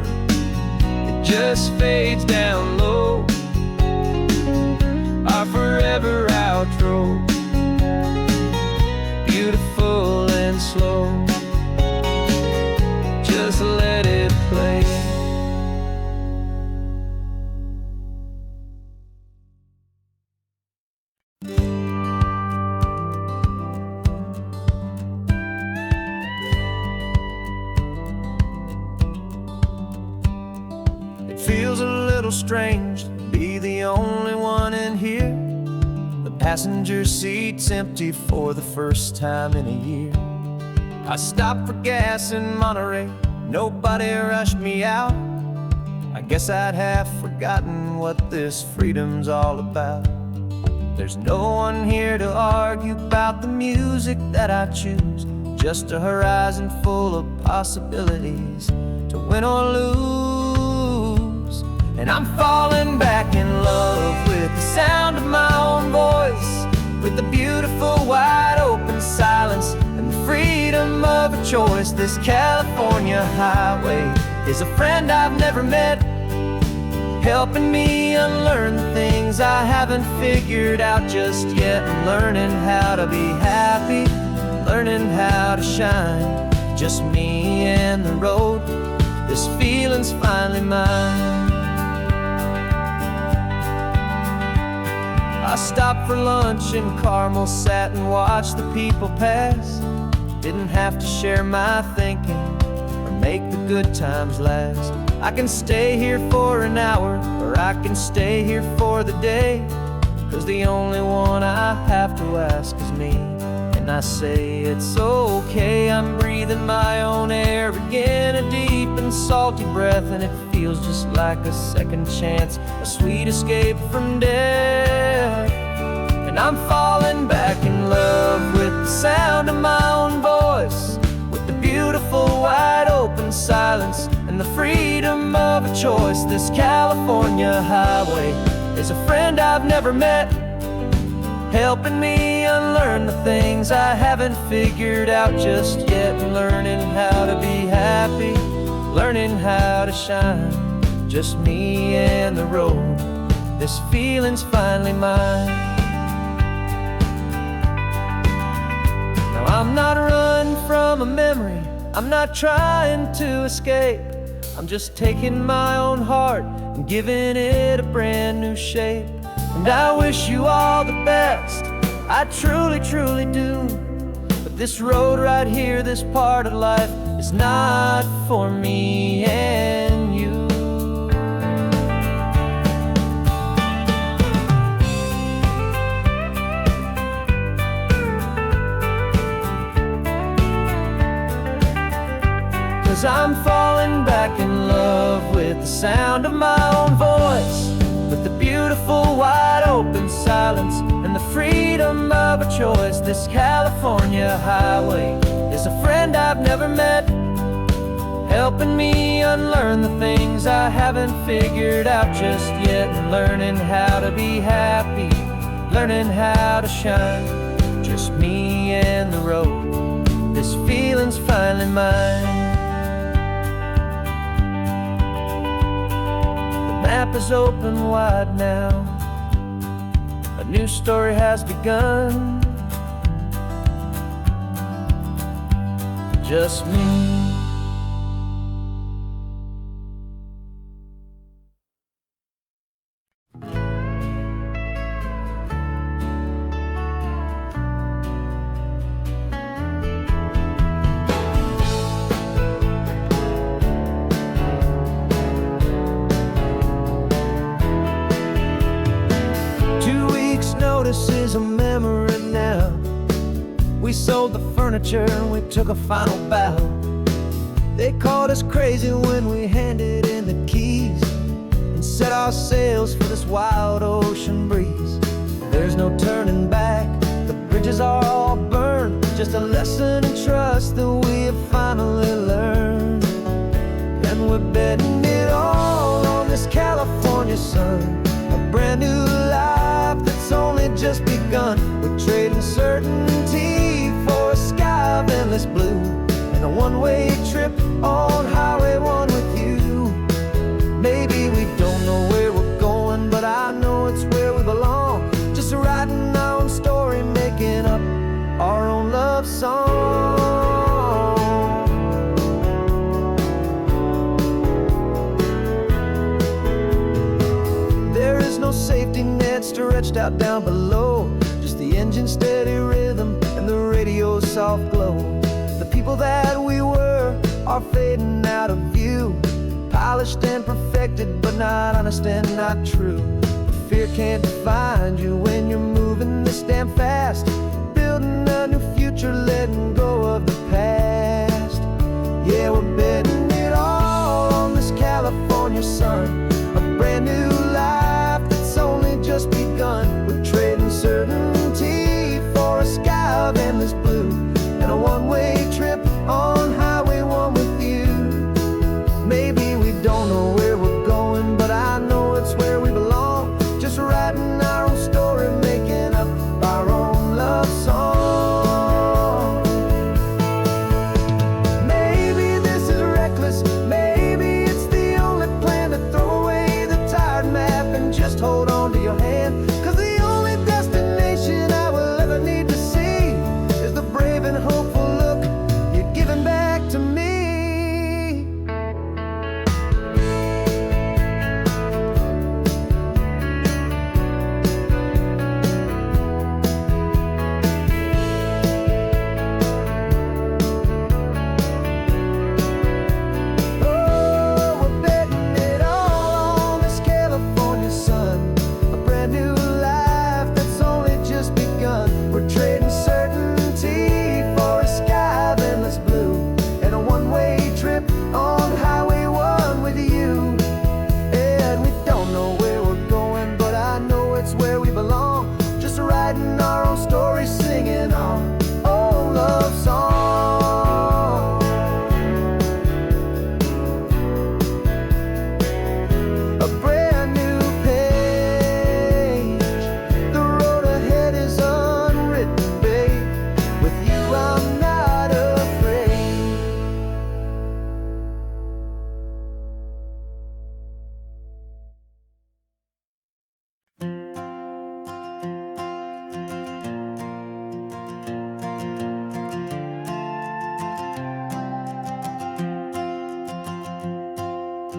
it just fades down low, our forever outro, beautiful and slow. Just let it play. Feels a little strange to be the only one in here. The passenger seat's empty for the first time in a year. I stopped for gas in Monterey, nobody rushed me out. I guess I'd half forgotten what this freedom's all about. There's no one here to argue about the music that I choose, just a horizon full of possibilities to win or lose. And I'm falling back in love with the sound of my own voice, with the beautiful wide open silence and the freedom of a choice. This California highway is a friend I've never met, helping me unlearn the things I haven't figured out just yet. I'm learning how to be happy, learning how to shine, just me and the road. This feeling's finally mine. I stopped for lunch in Carmel, sat and watched the people pass. Didn't have to share my thinking or make the good times last. I can stay here for an hour, or I can stay here for the day, 'cause the only one I have to ask is me. And I say it's okay, I'm breathing my own air again, a deep and salty breath, and it feels just like a second chance, a sweet escape from death. And I'm falling back in love with the sound of my own voice, with the beautiful wide open silence and the freedom of a choice. This California highway is a friend I've never met, helping me unlearn the things I haven't figured out just yet. Learning how to be happy, learning how to shine, just me and the road. This feeling's finally mine. Now I'm not running from a memory, I'm not trying to escape. I'm just taking my own heart and giving it a brand new shape. And I wish you all the best, I truly, truly do. But this road right here, this part of life, is not for me and you. 'Cause I'm falling back in love with the sound of my own voice, with the beautiful wide open silence and the choice. This California highway is a friend I've never met, helping me unlearn the things I haven't figured out just yet, and learning how to be happy, learning how to shine. Just me and the road, this feeling's finally mine. The map is open wide now, a new story has begun. Just me. 2 weeks' notice is a memory now. We sold the furniture and we took a final bow. They called us crazy when we handed in the keys and set our sails for this wild ocean breeze. There's no turning back, the bridges are all burned, just a lesson in trust that we have finally learned. And we're betting it all on this California sun, a brand new life that's only just begun. We're trading certainty for a sky of endless blue, and a one-way trip on Highway 1 with you. Maybe we don't know where we're going, but I know it's where we belong. Just writing our own story, making up our own love song. There is no safety net stretched out down below, just the engine's steady rhythm and the radio's soft glow. The people that we were are fading out of view, polished and perfected, but not honest and not true. Fear can't define you when you're moving this damn fast, building a new future, letting go of the past. Yeah, we're betting it all on this California sun, a brand new life that's only just begun. We're trading certainty for a sky of endless blue, and a one-way trip on Highway 1 with you. Maybe we don't know where we're going, but I know it's where we belong. Just writing our own story, making up our own love song. Maybe this is reckless, maybe it's the only plan to throw away the tired map and just hold on to your hand. 'Cause the only destination I will ever need to see is the brave and hopeful look you're giving back to me.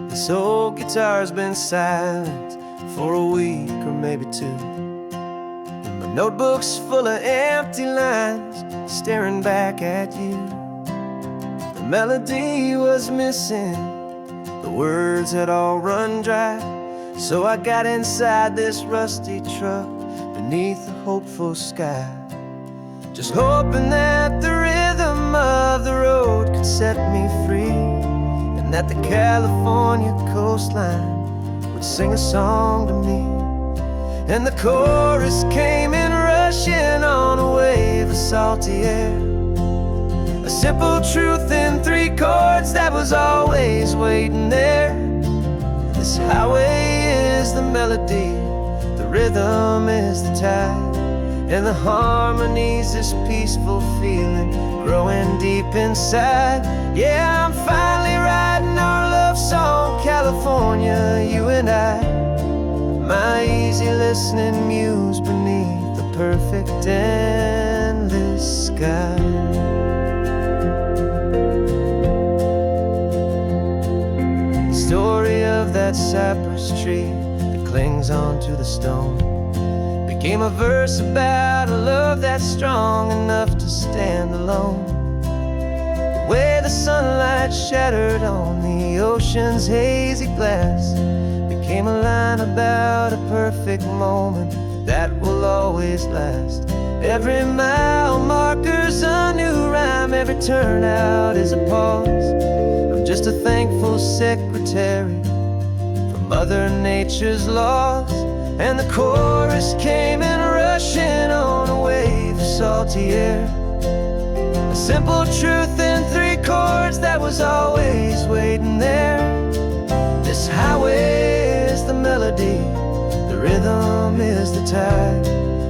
This old guitar's been silent for a week or maybe two, and my notebook's full of empty lines staring back at you. The melody was missing, the words had all run dry, so I got inside this rusty truck beneath a hopeful sky, just hoping that the rhythm of the road could set me free, that the California coastline would sing a song to me. And the chorus came in rush rushing on a wave of salty air. A simple truth in 3 chords that was always waiting there. This highway is the melody, the rhythm is the tide, and the harmony's this peaceful feeling growing deep inside. Yeah, I'm finally writing our love song, California, you and I. My easy listening muse beneath the perfect endless sky. The story of that cypress tree that clings onto the stone became a verse about a love that's strong enough to stand alone. The way the sunlight shattered on the ocean's hazy glass became a line about a perfect moment that will always last. Every mile marker's a new rhyme, every turnout is a pause. I'm just a thankful secretary for Mother Nature's laws. And the chorus came in rushing on a wave of salty air. A simple truth in 3 chords that was always waiting there. This highway is the melody, the rhythm is the tide,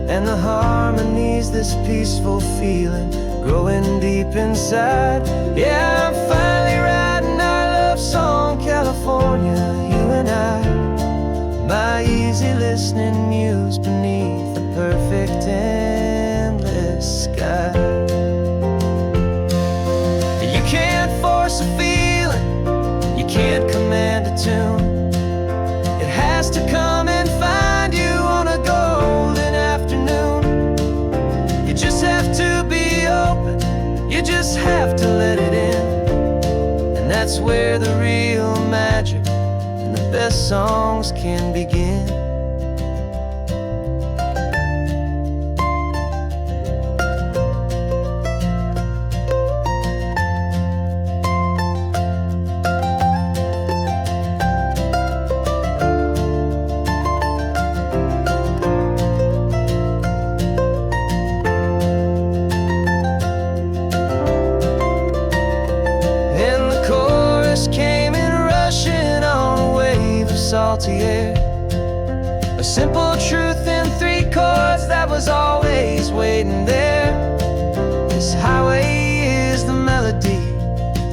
and the harmony's this peaceful feeling growing deep inside. Yeah, I'm finally writing our love song, California, you and I. My easy listening muse beneath the perfect endless sky. You can't force a feeling, you can't command a tune. It has to come and find you on a golden afternoon. You just have to be open, you just have to let it in. And that's where the real magic and the best songs can begin. Salty air. A simple truth in 3 chords that was always waiting there. This highway is the melody,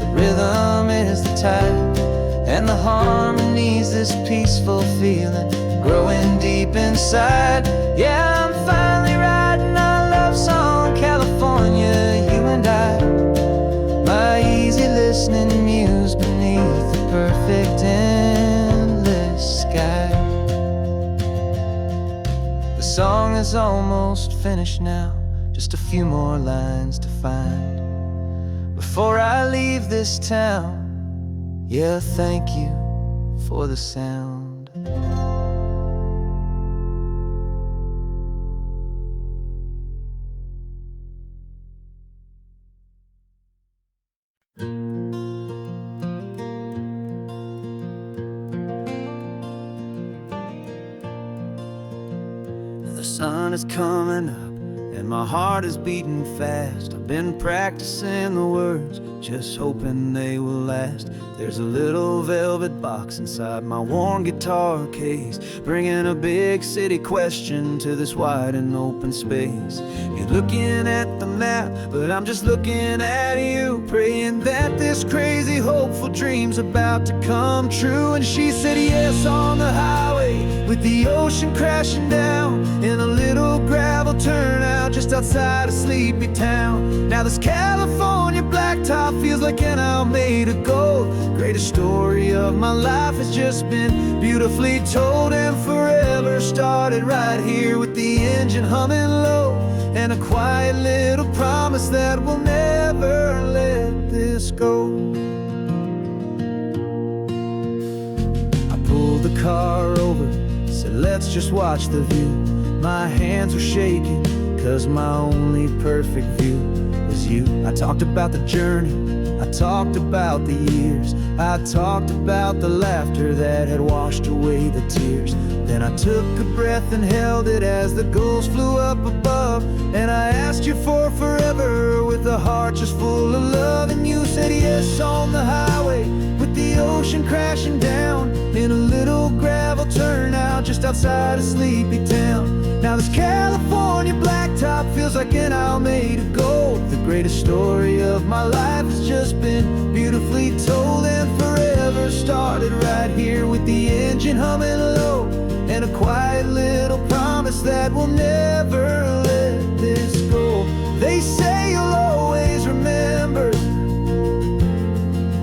the rhythm is the tide, and the harmony's this peaceful feeling growing deep inside. Yeah, I'm finally writing our love song, California, you and I. My easy listening muse beneath the perfect endless sky. The song is almost finished now, just a few more lines to find before I leave this town. Yeah, thank you for the sound. The sun is coming up and my heart is beating fast. I've been practicing the words, just hoping they will last. There's a little velvet box inside my worn guitar case, bringing a big city question to this wide and open space. You're looking at the map, but I'm just looking at you, praying that this crazy hopeful dream's about to come true. And she said yes on the highway, with the ocean crashing down in a little gravel turnout just outside a sleepy town. Now this California blacktop feels like an owl made of gold. Greatest story of my life has just been beautifully told, and forever started right here with the engine humming low, and a quiet little promise that we'll never let this go. I pulled the car over, said let's just watch the view. My hands were shaking, cause my only perfect view was you. I talked about the journey, I talked about the years, I talked about the laughter that had washed away the tears. Then I took a breath and held it as the gulls flew up above. And I asked you for forever with a heart just full of love. And you said yes on the highway with the ocean crashing down in a little gravel turnout just outside of sleepy town. Now this California blacktop feels like an Isle made of gold. The greatest story of my life has just been beautifully told. And forever started right here with the engine humming low, and a quiet little promise that we'll never let this go. They say you'll always remember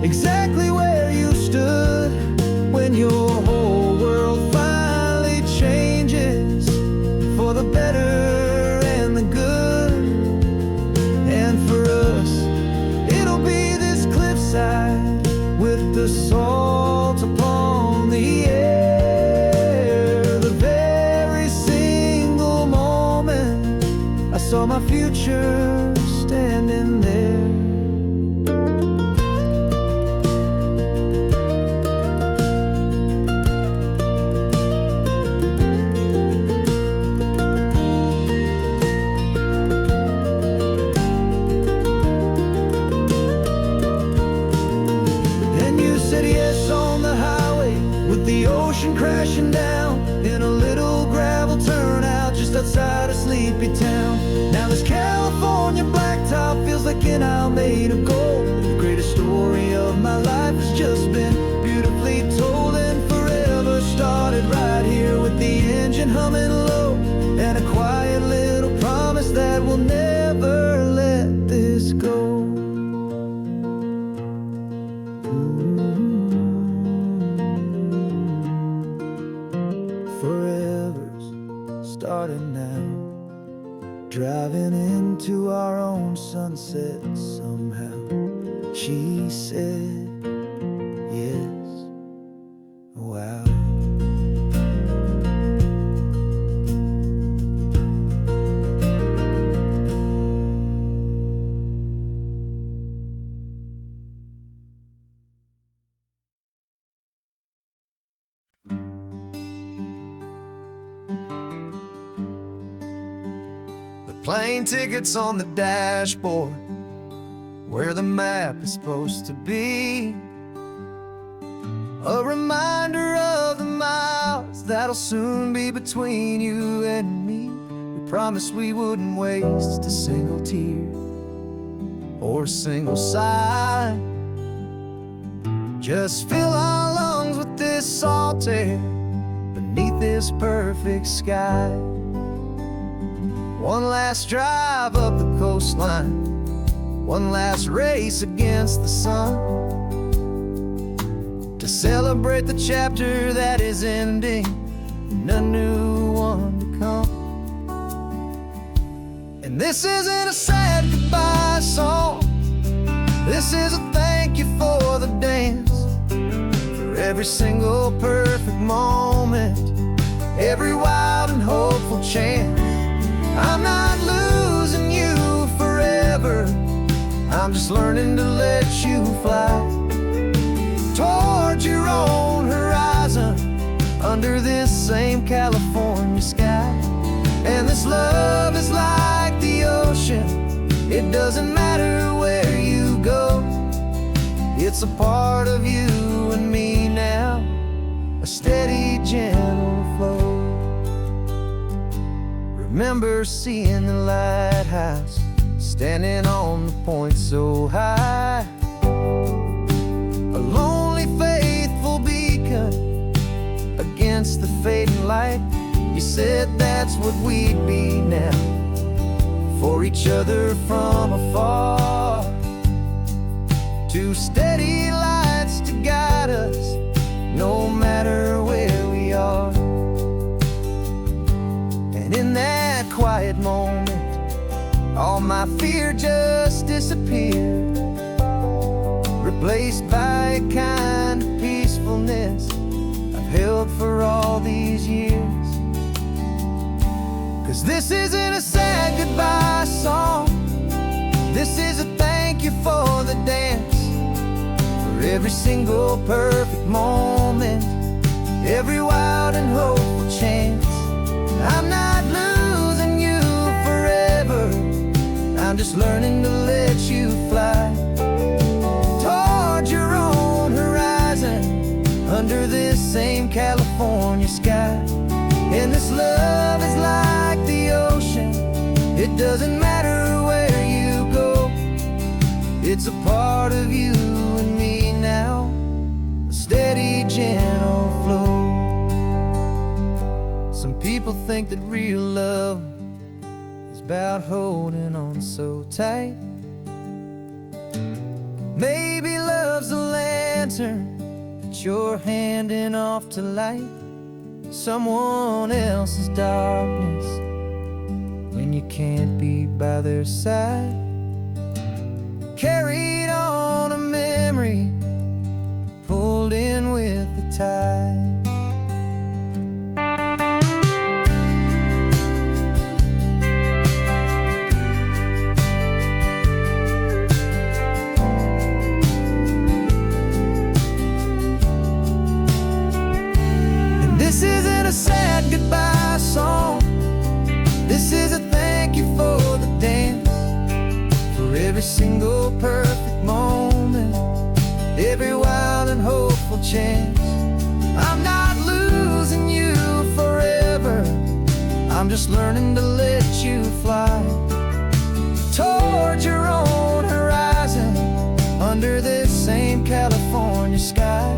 exactly where you stood when your whole world finally changes for the better and the good. And for us, it'll be this cliffside with the salt upon the air. The very single moment I saw my future standing there. The ocean crashing down in a little gravel turnout just outside of sleepy town. Now this California blacktop feels like an Isle made of gold. The greatest story of my life has just been beautifully told. And forever started right here with the engine humming low, and a quiet little promise that we'll never let this go. Forever's started now, driving into our own sunset somehow. She said yes, wow. Plane tickets on the dashboard, where the map is supposed to be. A reminder of the miles that'll soon be between you and me. We promised we wouldn't waste a single tear or a single sigh. Just fill our lungs with this salt air beneath this perfect sky. One last drive up the coastline, one last race against the sun, to celebrate the chapter that is ending and a new one to come. And this isn't a sad goodbye song, this is a thank you for the dance, for every single perfect moment, every wild and hopeful chance. I'm not losing you forever, I'm just learning to let you fly towards your own horizon under this same California sky. And this love is like the ocean, it doesn't matter where you go, it's a part of you and me now, a steady, gentle flow. Remember seeing the lighthouse, standing on the point so high, a lonely, faithful beacon against the fading light. You said that's what we'd be now, for each other from afar. Two steady lights to guide us, no matter where we are. And in that quiet moment, all my fear just disappeared, replaced by a kind of peacefulness I've held for all these years. 'Cause this isn't a sad goodbye song, this is a thank you for the dance, every single perfect moment, every wild and hopeful chance. I'm not losing you forever, I'm just learning to let you fly toward your own horizon, under this same California sky. And this love is like the ocean, it doesn't matter where you go, it's a part of you and me now, a steady, gentle flow. Some people think that real love is about holding on so tight. Maybe love's a lantern that you're handing off to light someone else's darkness when you can't be by their side. Carried on a memory, pulled in with the tide. This isn't a sad goodbye song, this is a thank you for the dance, for every single perfect moment, every wild and hopeful chance. I'm not losing you forever, I'm just learning to let you fly toward your own horizon, under this same California sky.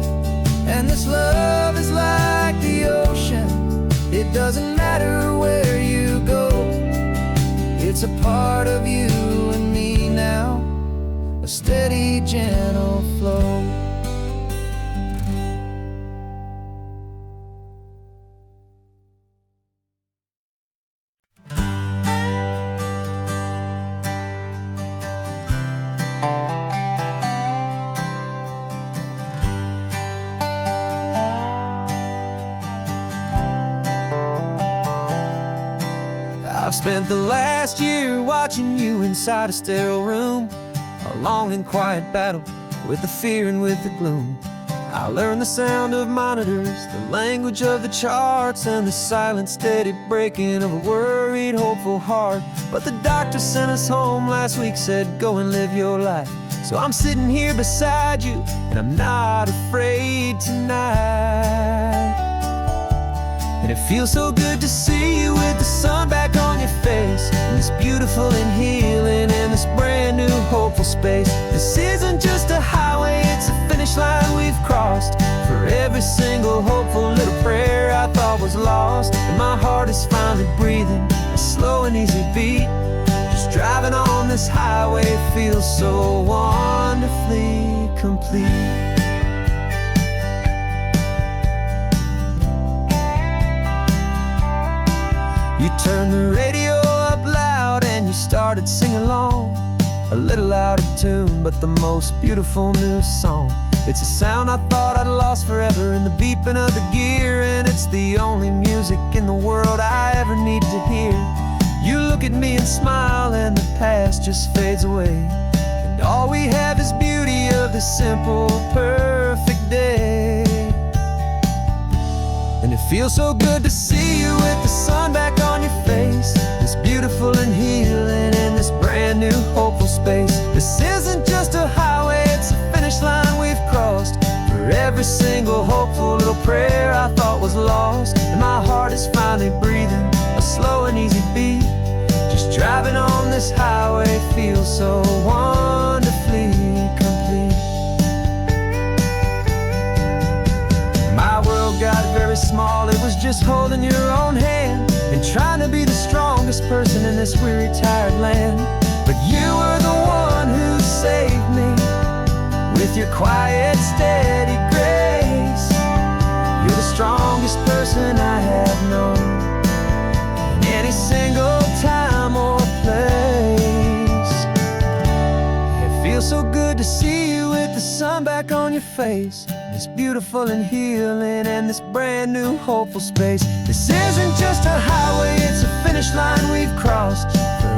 And this love is like the ocean, it doesn't matter where you go, it's a part of you and me now, a steady, gentle flow. I've spent the last year watching you inside a sterile room, a long and quiet battle with the fear and with the gloom. I learned the sound of monitors, the language of the charts, and the silent, steady breaking of a worried, hopeful heart. But the doctor sent us home last week, said go and live your life. So I'm sitting here beside you, and I'm not afraid tonight. And it feels so good to see you with the sun back on your face, and this beautiful and healing in this brand new hopeful space. This isn't just a highway, it's a finish line we've crossed, for every single hopeful little prayer I thought was lost. And my heart is finally breathing a slow and easy beat. Just driving on this highway feels so wonderfully complete. You turned the radio up loud and you started singing along, a little out of tune, but the most beautiful new song. It's a sound I thought I'd lost forever in the beeping of the gear, and it's the only music in the world I ever need to hear. You look at me and smile, and the past just fades away, and all we have is beauty of this simple, perfect day. And it feels so good to see you with the sun back on your face, this beautiful and healing in this brand new hopeful space. This isn't just a highway, it's a finish line we've crossed, for every single hopeful little prayer I thought was lost. And my heart is finally breathing a slow and easy beat. Just driving on this highway feels so wonderfully complete. My world got very small, it was just holding your own hand and trying to be the strongest person in this weary, tired land. But you were the one who saved me with your quiet, steady grace. You're the strongest person I have known in any single time or place. It feels so good to see you with the sun back on your face, this beautiful and healing and this brand new hopeful space. This isn't just a highway, it's a finish line we've crossed,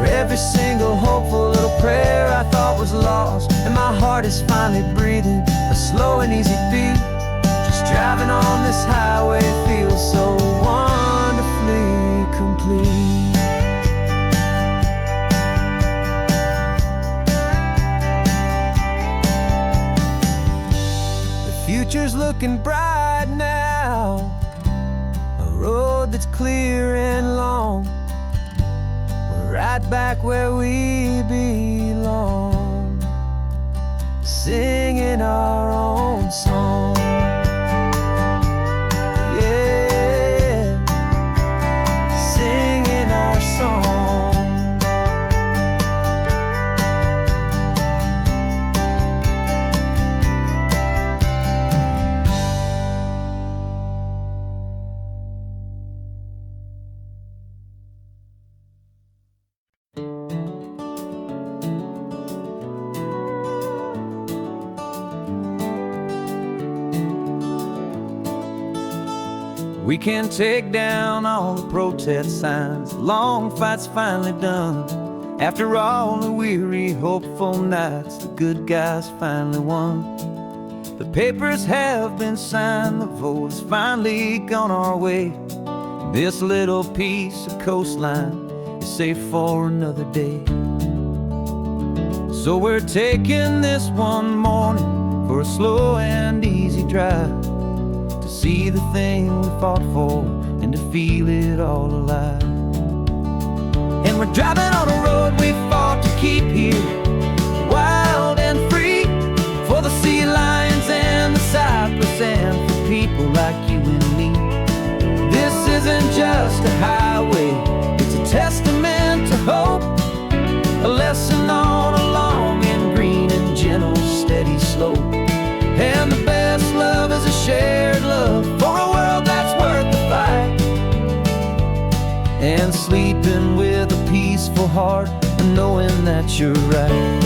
for every single hopeful little prayer I thought was lost. And my heart is finally breathing a slow and easy beat. Just driving on this highway feels so wonderfully complete. The future's looking bright now, a road that's clear and long. We're right back where we belong, singing our own song. Yeah, singing our song. We can take down all the protest signs, long fight's finally done. After all the weary, hopeful nights, the good guys finally won. The papers have been signed, the vote has finally gone our way. This little piece of coastline is safe for another day. So we're taking this one morning for a slow and easy drive, see the thing we fought for and to feel it all alive. And we're driving on a road we fought to keep here, wild and free, for the sea lions and the cypress and for people like you and me. This isn't just a highway, it's a testament to hope, a lesson on a long and green and gentle steady slope. And the best love is a shared love for a world that's worth the fight, and sleeping with a peaceful heart and knowing that you're right.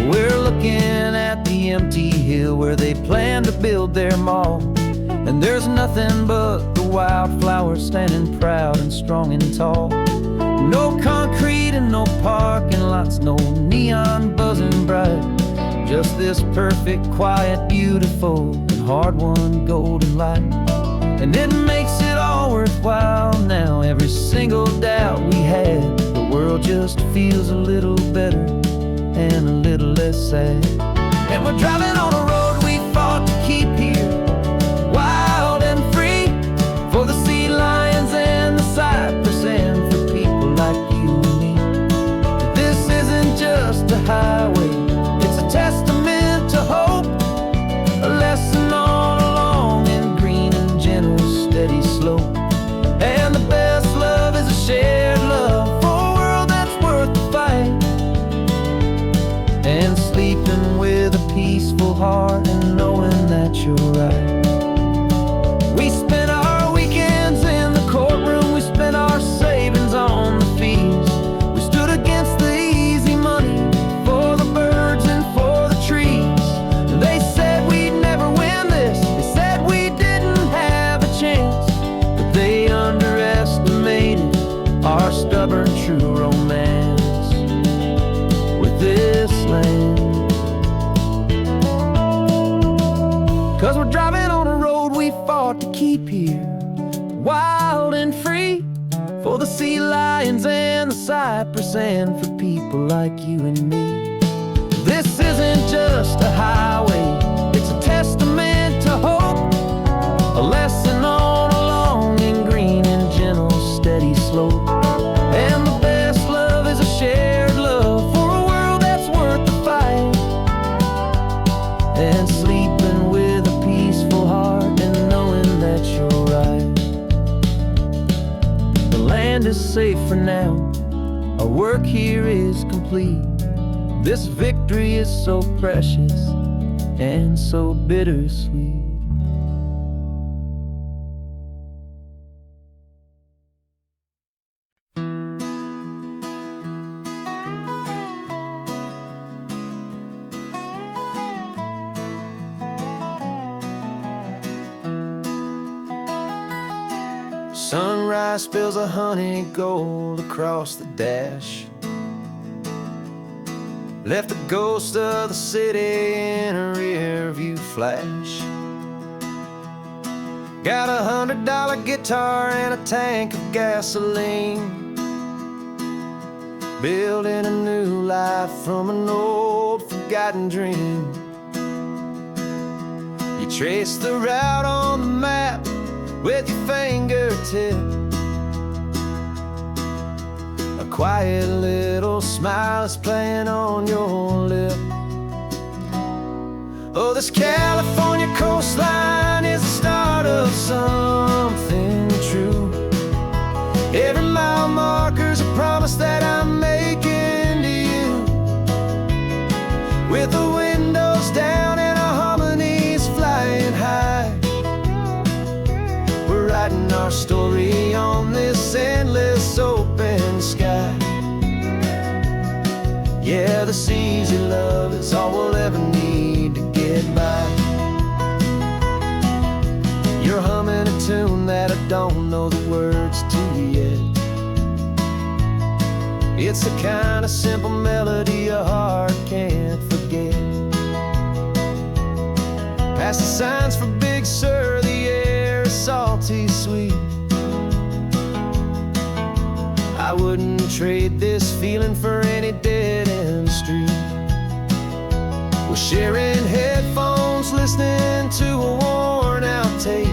We're looking at the empty hill where they plan to build their mall, and there's nothing but the wildflowers standing proud and strong and tall. No concrete and no parking lots, no neon buzzing bright, just this perfect, quiet, beautiful, and hard-won golden light. And it makes it all worthwhile now, every single doubt we had. The world just feels a little better and a little less sad. And we're driving on a road we fought to keep here, wild and free, for the sea lions and the cypress and for people like you and me. This isn't just a highway, it's a testament to hope, a lesson on a long and green and gentle steady slope. And the best love is a shared love for a world that's worth the fight, and sleeping with a peaceful heart and knowing that you're right. We spent our weekends in the courtroom, we spent our savings on the fees. We stood against the easy money for the birds and for the trees. And they said we'd never win this, they said we didn't have a chance, but they underestimated our stubborn true romance with this land. 'Cause we're driving on a road we fought to keep here, wild and free, for the sea lions and the cypress and for people like you and me. This isn't just a highway, it's a testament to hope, a lesson on a long and green and gentle steady slope. And the best love is a shared love for a world that's worth the fight, and sleeping with a peaceful heart and knowing that you're right. The land is safe for now, our work here is complete. This victory is so precious and so bittersweet. Sunrise spills a honey gold across the dash. left the ghost of the city in a rear view flash. Got $100 guitar and a tank of gasoline, building a new life from an old forgotten dream. You trace the route on the map with your fingertip, a quiet little smile is playing on your lip. Oh, this California coastline is the start of something true. Every mile marker's a promise that I'm making to you. With the windows down and our harmonies flying high, we're writing our story on this endless open sky. Yeah, this easy love is all we'll ever need to get by. You're humming a tune that I don't know the words to yet. It's the kind of simple melody your heart can't forget. Past the signs for Big Sur, the air is salty sweet. I wouldn't trade this feeling for any dead-end street. We're sharing headphones, listening to a worn-out tape,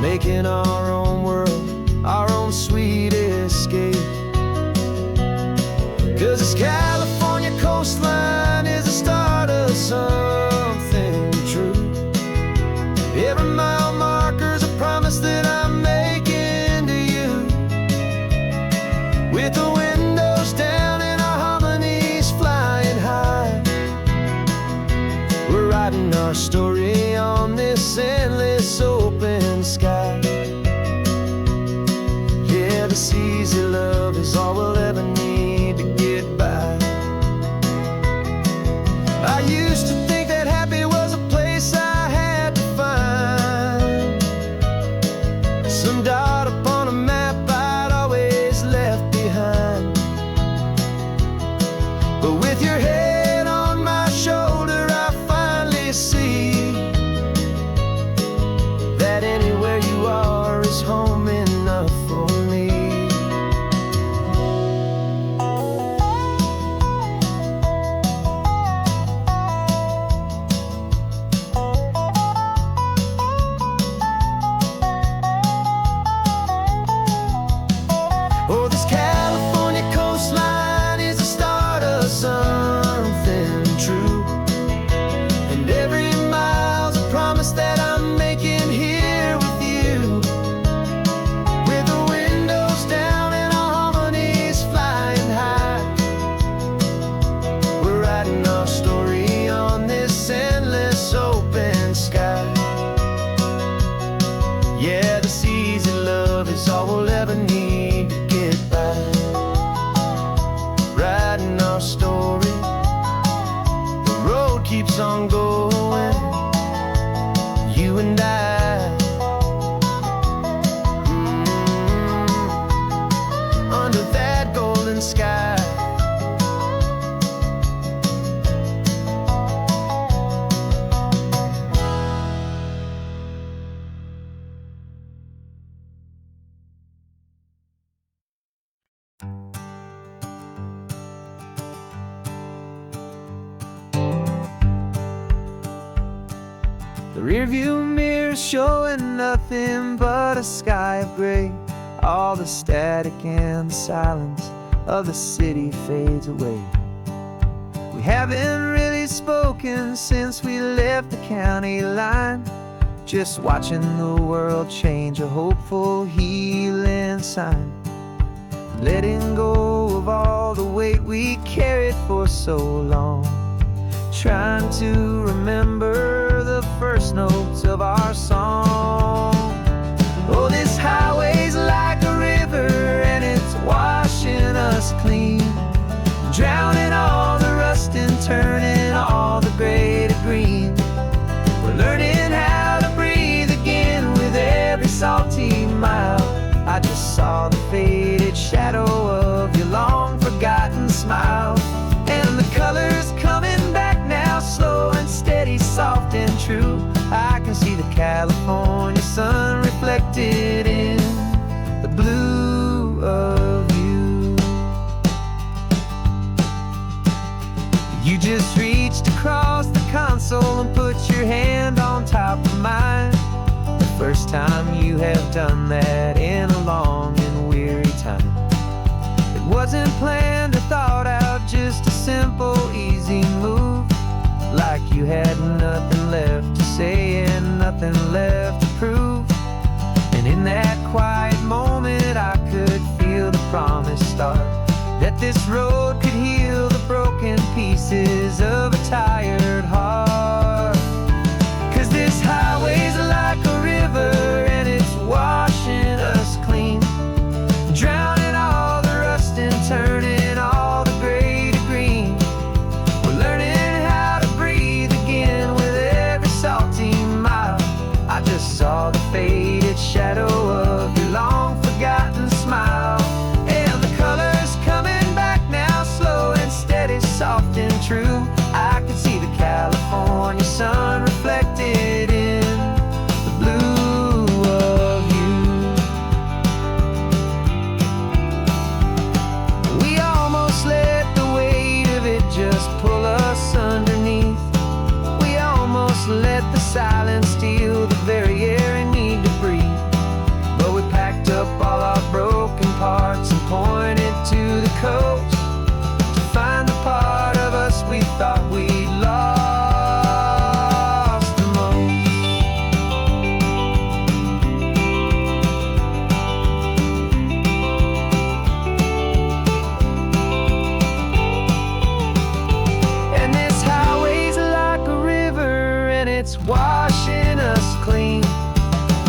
making our own world, our own sweet escape. 'Cause this California coastline is the start of something true. Every mile marker's a promise that I'm making to you. With the windows down and our harmonies flying high, we're writing our story on this endless open sky. Yeah, this easy love is all we'll ever need to get by. I used to think that happy was a place I had to find, some dot upon a map I'd always left behind. But with your head on my shoulder, I finally see that anywhere you are is home enough for me. Oh, this California coastline is the start of something true. And every mile's a promise that I'm making here with you. With the windows down and our harmonies flying high, we're writing our story on this endless open sky. Yeah, this easy love is all we'll ever need to get by. Writing our story, the road keeps on going, you and I. Under that golden sky. The rearview mirror's showing nothing but a sky of gray. All the static and the silence of the city fades away. We haven't really spoken since we left the county line, just watching the world change, a hopeful healing sign. Letting go of all the weight we carried for so long, trying to remember the first notes of our song. Oh, this highway's like a river and it's washing us clean, drowning all the rust and turning all the gray to green. We're learning how to breathe again with every salty mile. I just saw the faded shadow of your long forgotten smile. And the colors coming back now, slow and steady, soft and true. I can see the California sun reflected in the blue of you. You just reached across the console and put your hand on top of mine. The first time you have done that in a long and weary time. It wasn't planned or thought out, just a simple, easy move. Like you had nothing left to say and nothing left to prove. And in that quiet moment I could feel the promise start, that this road could heal the broken pieces of a tired heart. 'Cause this highway's like a river and it's washing us clean, drowning all the rust and turning all the gray to green. We're learning how to breathe again with every salty mile. I just saw the faded shadow of your long forgotten smile. And the colors coming back now, slow and steady, soft and true. I could see the California sun reflected in the blue of you. We almost let the weight of it just pull us underneath. We almost let the silence steal the very air I need to breathe. But we packed up all our broken parts and pointed to the coast to find the part of us we thought we'd lost the most. And this highway's like a river and it's washing us clean,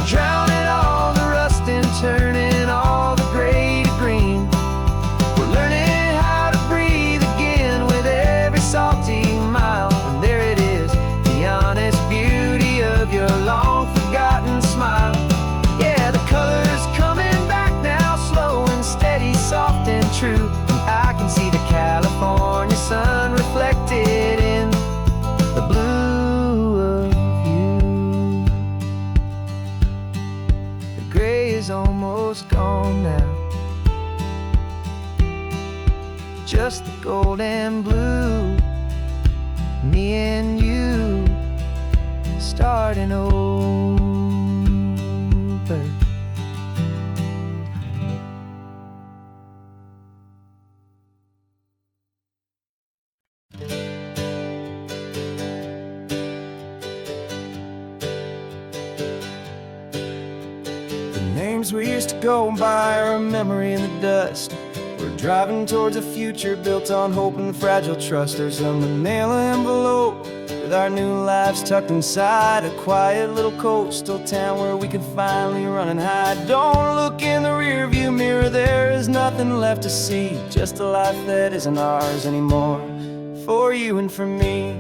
drowning all the rust and turning all the gray to green. We're learning how to breathe again with every salty mile. And there it is, the honest beauty of your long forgotten smile. Yeah, the colors coming back now, slow and steady, soft and true. I can see the California sun reflected in the blue of you. The gray is almost gone now, just the gold and blue. Me and you starting over. The names we used to go by are a memory in the dust. We're driving towards a future built on hope and fragile trust. There's a manila envelope with our new lives tucked inside, a quiet little coastal town where we can finally run and hide. Don't look in the rearview mirror, there is nothing left to see, just a life that isn't ours anymore, for you and for me.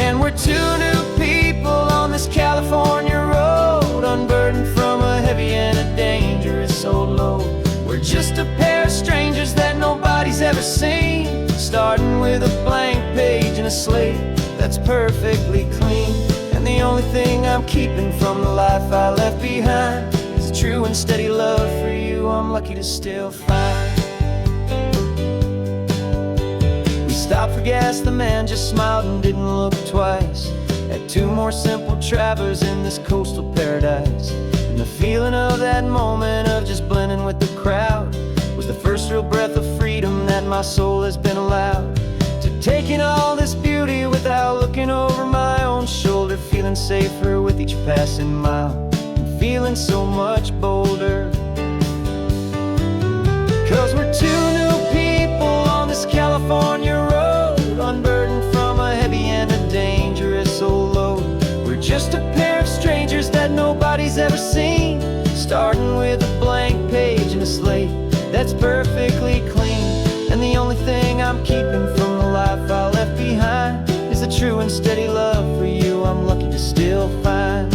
And we're two new people on this California road, unburdened from a heavy and a dangerous old load. We're just a pair of strangers that nobody's ever seen, starting with a blank page and a slate that's perfectly clean. And the only thing I'm keeping from the life I left behind is a true and steady love for you I'm lucky to still find. We stopped for gas, the man just smiled and didn't look twice. Had two more simple travelers in this coastal paradise. And the feeling of that moment of just blending with the crowd was the first real breath of freedom that my soul has been allowed to take in all this beauty without looking over my own shoulder, feeling safer with each passing mile and feeling so much bolder. 'Cause we're two new people on this California road, unburdened from a heavy and a dangerous old load. We're just a pair of strangers that nobody's ever seen, starting with a blank page and a slate that's perfectly clean. And the only thing I'm keeping from the life I left behind is a true and steady love for you I'm lucky to still find.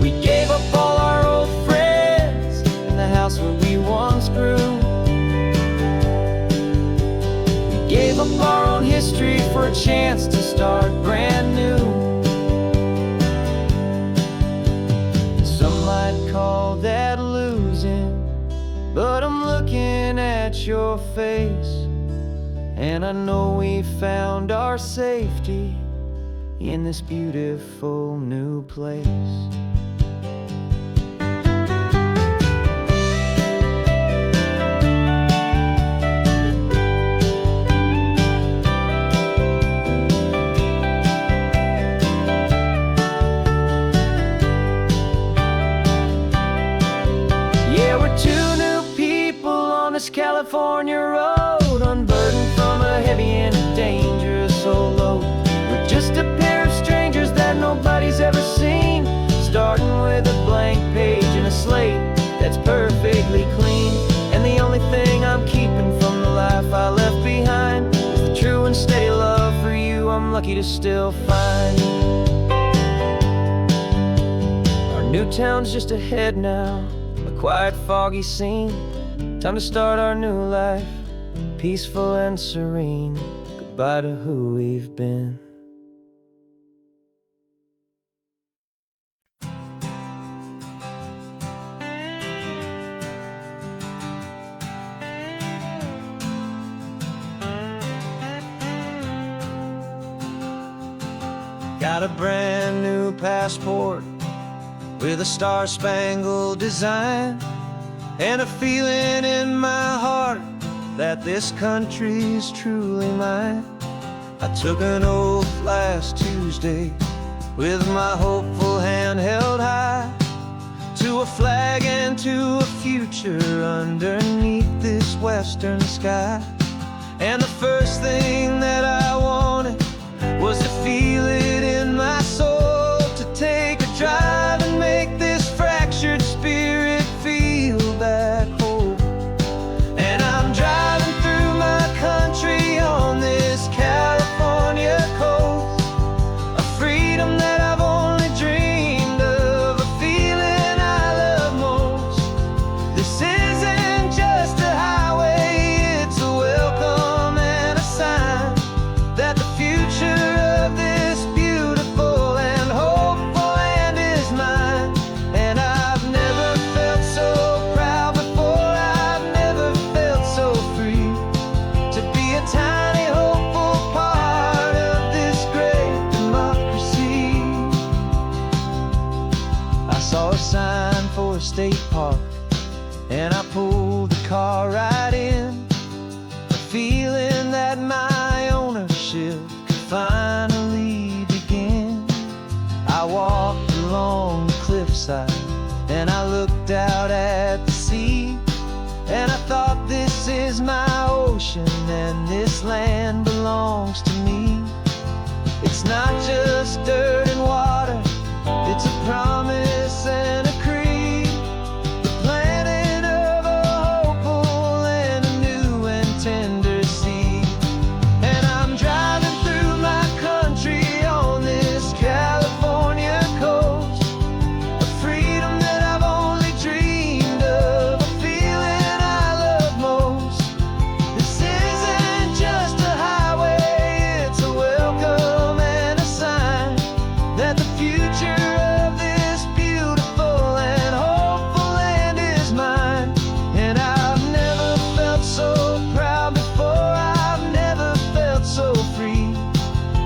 We gave up all our old friends and the house up our own history for a chance to start brand new. Some might call that losing, but I'm looking at your face, and I know we found our safety in this beautiful new place. Yeah, we're two new people on this California road, unburdened from a heavy and dangerous old load. We're just a pair of strangers that nobody's ever seen, starting with a blank page and a slate that's perfectly clean. And the only thing I'm keeping from the life I left behind is the true and steady love for you I'm lucky to still find. Our new town's just ahead now, a quiet, foggy scene. Time to start our new life, peaceful and serene. Goodbye to who we've been. Got a brand new passport with a star-spangled design, and a feeling in my heart that this country's truly mine. I took an oath last Tuesday with my hopeful hand held high, to a flag and to a future underneath this western sky. And the first thing that I wanted was to feel it in my soul, to take a drive and make this fractured spirit feel back home. And I'm driving through my country on this California coast, a freedom that I've only dreamed of, a feeling I love most. This isn't just a highway, it's a welcome and a sign that the future of this beautiful and hopeful land is mine. And I've never felt so proud before, I've never felt so free, to be a tiny hopeful part of this great democracy. I saw a sign for a state park, and I pulled the car right in, a feeling that my ownership could finally begin. I walked along the cliffside and I looked out at the sea, and I thought, this is my ocean and this land belongs to me. It's not just dirt and water, it's a promise and a creed, the planting of a hopeful and a new and tender seed. And I'm driving through my country on this California coast, a freedom that I've only dreamed of, a feeling I love most. This isn't just a highway, it's a welcome and a sign that the future of this beautiful and hopeful land is mine. And I've never felt so proud before, I've never felt so free,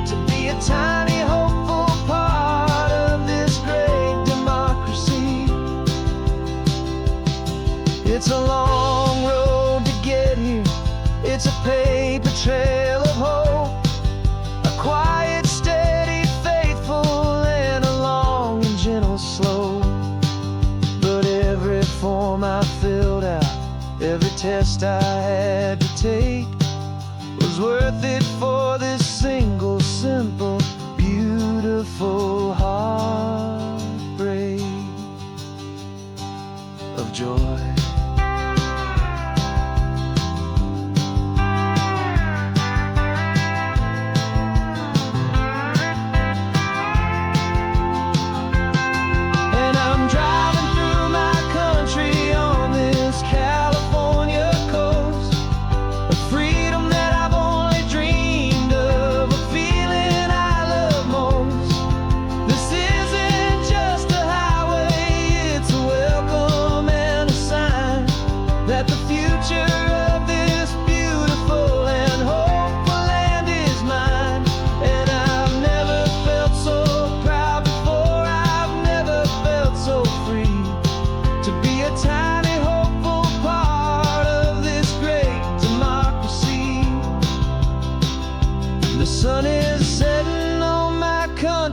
to be a tiny hopeful part of this great democracy. It's a long road to get here, it's a paper trail of hope, a quiet, steady, faithful, and a long and gentle slope. But every form I filled out, every test I had to take, was worth it for this single, simple, beautiful heartbreak of joy. And I'm driving through my country on this California coast,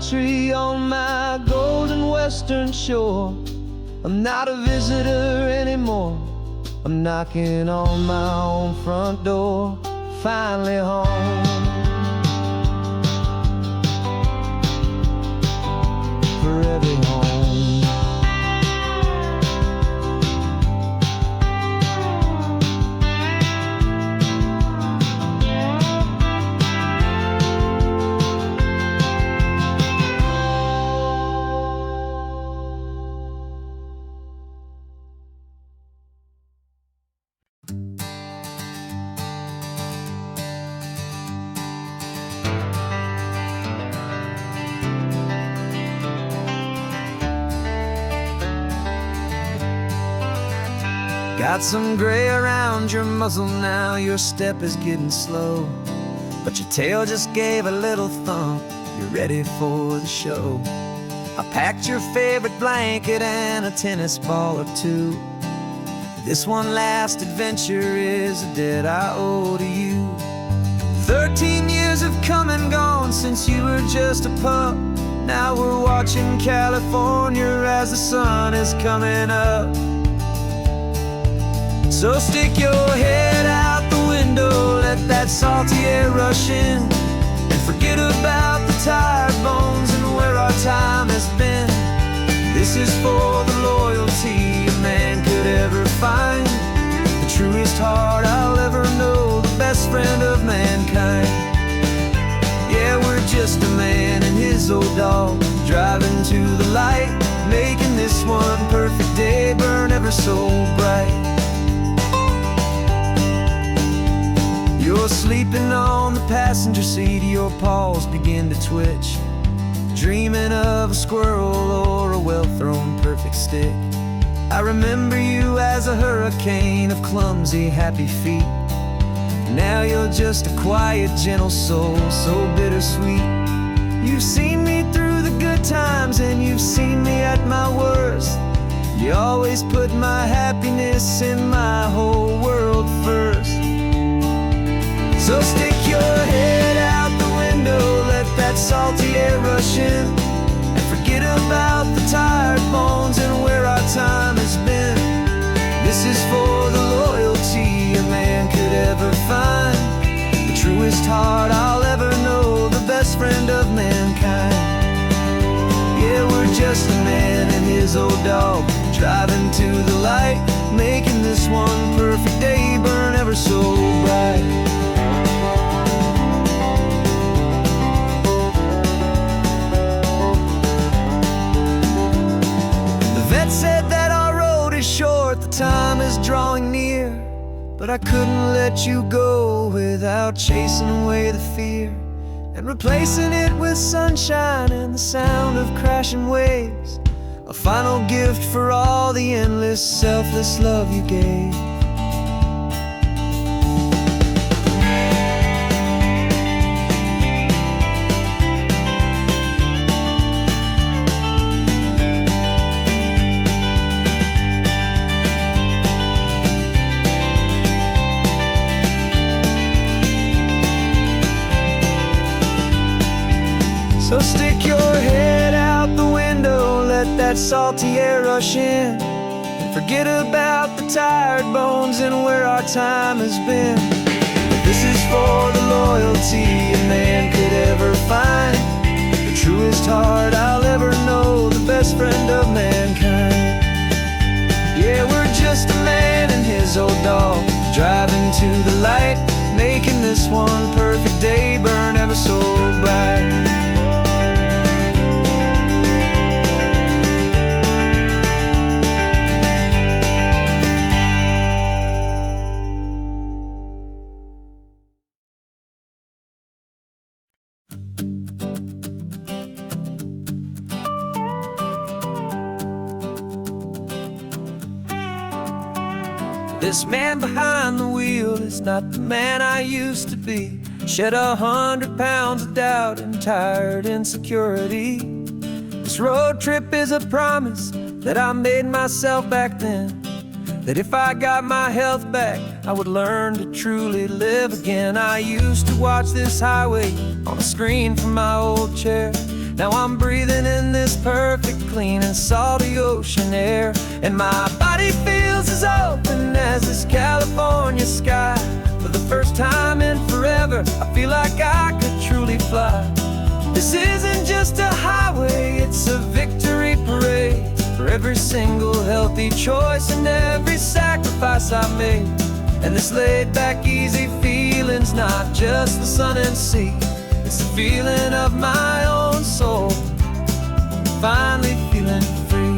country on my golden western shore. I'm not a visitor anymore. I'm knocking on my own front door, finally home. Forever home. Got some gray around your muzzle now, your step is getting slow, but your tail just gave a little thump, you're ready for the show. I packed your favorite blanket and a tennis ball or two. This one last adventure is a debt I owe to you. 13 years have come and gone since you were just a pup. Now we're watching California as the sun is coming up. So stick your head out the window, let that salty air rush in, and forget about the tired bones and where our time has been. This is for the loyalty a man could ever find, the truest heart I'll ever know, the best friend of mankind. Yeah, we're just a man and his old dog, driving to the light, making this one perfect day burn ever so bright. You're sleeping on the passenger seat, your paws begin to twitch, dreaming of a squirrel or a well-thrown perfect stick. I remember you as a hurricane of clumsy, happy feet. Now you're just a quiet, gentle soul, so bittersweet. You've seen me through the good times and you've seen me at my worst. You always put my happiness in my whole world first. So stick your head out the window, let that salty air rush in, and forget about the tired bones and where our time has been. This is for the loyalty a man could ever find, the truest heart I'll ever know, the best friend of mankind. Yeah, we're just a man and his old dog, driving to the light, making this one perfect day burn ever so bright. Said that our road is short, the time is drawing near, but I couldn't let you go without chasing away the fear and replacing it with sunshine and the sound of crashing waves, a final gift for all the endless, selfless love you gave. So stick your head out the window, let that salty air rush in, and forget about the tired bones and where our time has been. This is for the loyalty a man could ever find, the truest heart I'll ever know, the best friend of mankind. Yeah, we're just a man and his old dog, driving to the light, making this one perfect day burn ever so bright. This man behind the wheel is not the man I used to be. Shed 100 pounds of doubt and tired insecurity. This road trip is a promise that I made myself back then, that if I got my health back, I would learn to truly live again. I used to watch this highway on a screen from my old chair, Now I'm breathing in this perfect, clean and salty ocean air, and my body feels as open as this California sky. For the first time in forever, I feel like I could truly fly. This isn't just a highway, it's a victory parade for every single healthy choice and every sacrifice I made. And this laid-back, easy feeling's not just the sun and sea, it's the feeling of my own soul, finally feeling free.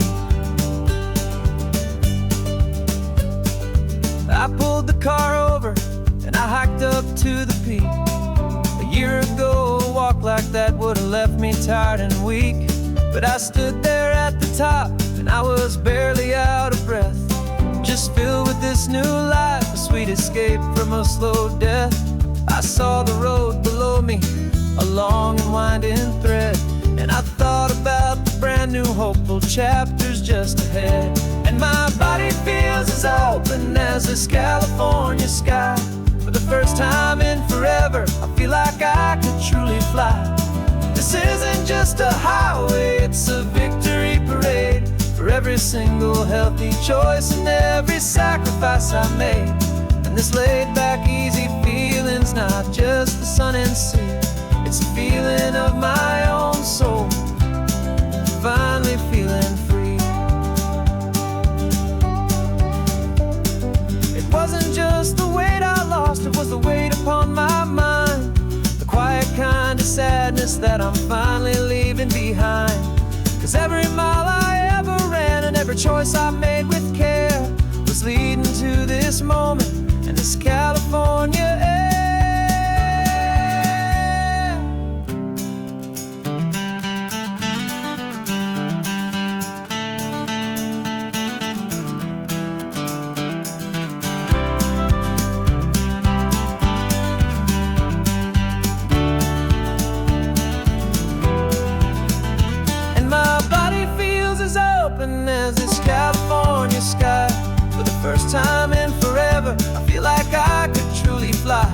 I pulled the car over and I hiked up to the peak. A year ago, a walk like that would've left me tired and weak, but I stood there at the top and I was barely out of breath, just filled with this new life, a sweet escape from a slow death. I saw the road below me, a long and winding thread, and I thought about the brand new hopeful chapters just ahead. And my body feels as open as this California sky. For the first time in forever, I feel like I could truly fly. This isn't just a highway, it's a victory parade for every single healthy choice and every sacrifice I made. And this laid-back, easy feeling's not just the sun and sea, it's a feeling of my own soul, finally feeling free. It wasn't just the weight I lost, it was the weight upon my mind, the quiet kind of sadness that I'm finally leaving behind. 'Cause every mile I ever ran and every choice I made with care was leading to this moment and this California air. As this California sky. For the first time in forever, I feel like I could truly fly.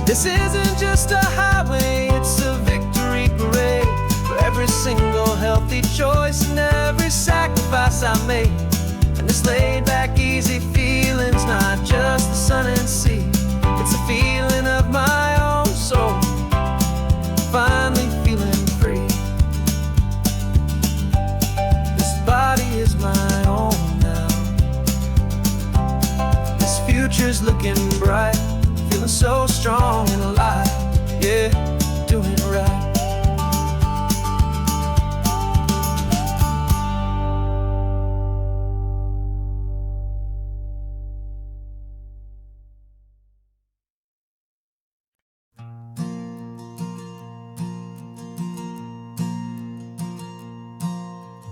This isn't just a highway, it's a victory parade for every single healthy choice and every sacrifice I made. And this laid-back, easy feeling's not just the sun and sea, it's a feeling of my own soul, finally feeling free. Body is my own now. This future's looking bright, feeling so strong and alive. Yeah, doing right.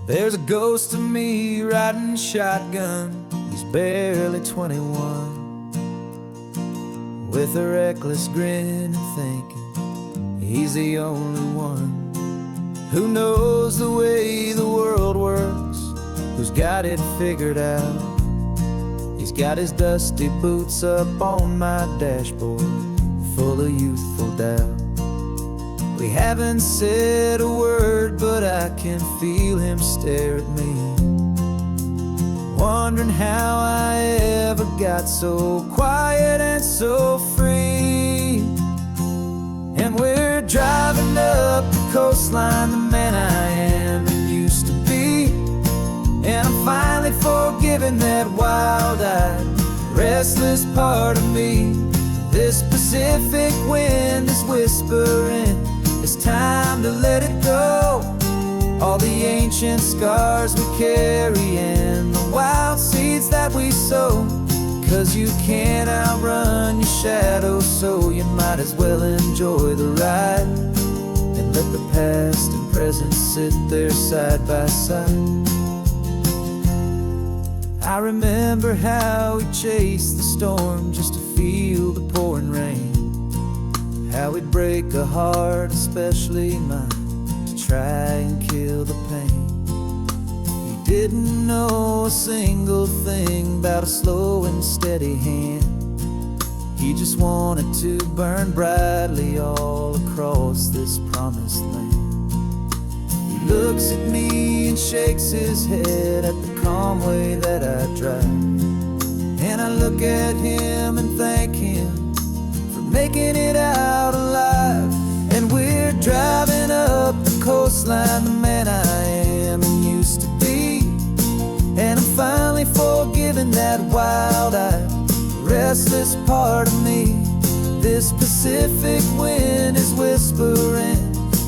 There's a ghost of me riding shotgun. He's barely 21, with a reckless grin and thinking he's the only one who knows the way the world works, who's got it figured out. He's got his dusty boots up on my dashboard, full of youthful doubt. We haven't said a word, but I can feel him stare at me, wondering how I ever got so quiet and so free. And we're driving up the coastline, the man I am and used to be, and I'm finally forgiving that wild-eyed, restless part of me. This Pacific wind is whispering, it's time to let it go. All the ancient scars we carry and the wild seeds that we sow. 'Cause you can't outrun your shadow, so you might as well enjoy the ride and let the past and present sit there side by side. I remember how we chased the storm just to feel the pouring rain, how we'd break a heart, especially mine, to try and kill the pain. He didn't know a single thing about a slow and steady hand. He just wanted to burn brightly all across this promised land. looks at me and shakes his head at the calm way that I drive. And I look at him and thank him for making it out alive. And we're driving up the coastline, the man I am and used to be. And I'm finally forgiving that wild-eyed, restless part of me. This Pacific wind is whispering,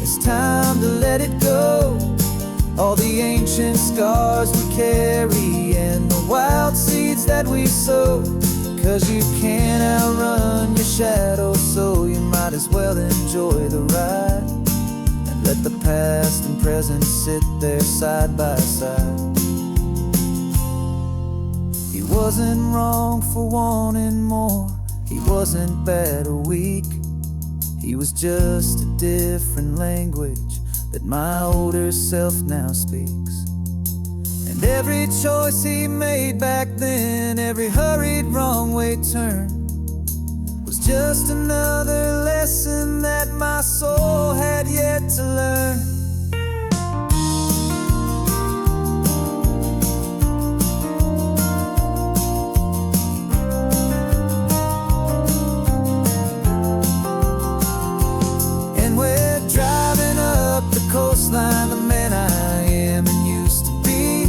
it's time to let it go. All the ancient scars we carry and the wild seeds that we sow. 'Cause you can't outrun your shadow, so you might as well enjoy the ride. And let the past and present sit there side by side. He wasn't wrong for wanting more, he wasn't bad or weak. He was just a different language that my older self now speaks. And every choice he made back then, every hurried wrong way turn, was just another lesson that my soul had yet to learn. Coastline, the man I am and used to be.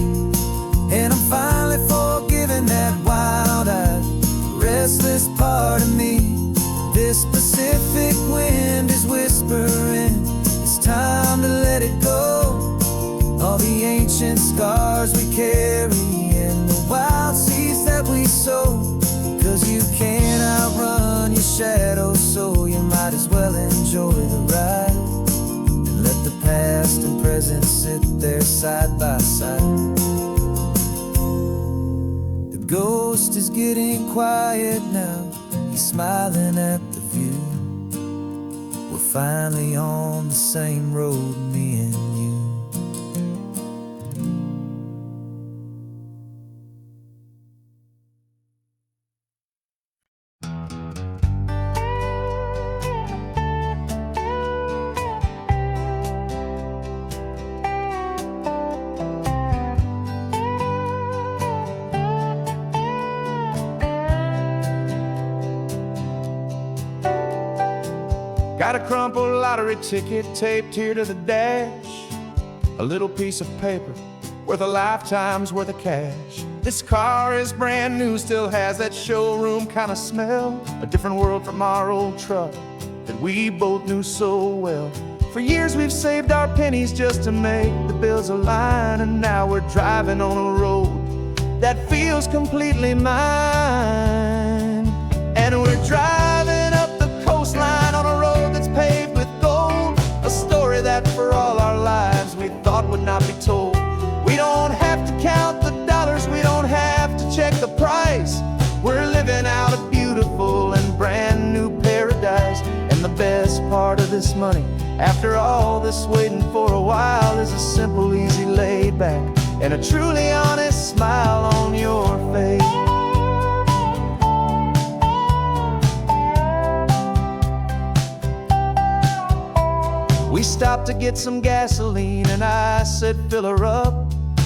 And I'm finally forgiving that wild-eyed, restless part of me. This Pacific wind is whispering, it's time to let it go. All the ancient scars we carry and the wild seeds that we sow. 'Cause you can't outrun your shadow, so you might as well enjoy the ride. Let the past and present sit there side by side. The ghost is getting quiet now, he's smiling at the view. We're finally on the same road, me and you. Got a crumpled lottery ticket taped here to the dash. A little piece of paper worth a lifetime's worth of cash. This car is brand new, still has that showroom kind of smell. A different world from our old truck that we both knew so well. For years we've saved our pennies just to make the bills align. And now we're driving on a road that feels completely mine. And we're driving up the coastline on a road that's paved with gold. A story that for all our lives we thought would not be told. We don't have to count the dollars, we don't have to check the price. We're living out a beautiful and brand new paradise. And the best part of this money, after all this waiting for a while, is a simple, easy, laid back and a truly honest smile on your face. We stopped to get some gasoline and I said fill her up.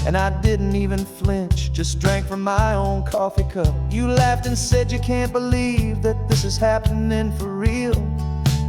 And I didn't even flinch, just drank from my own coffee cup. You laughed and said you can't believe that this is happening for real.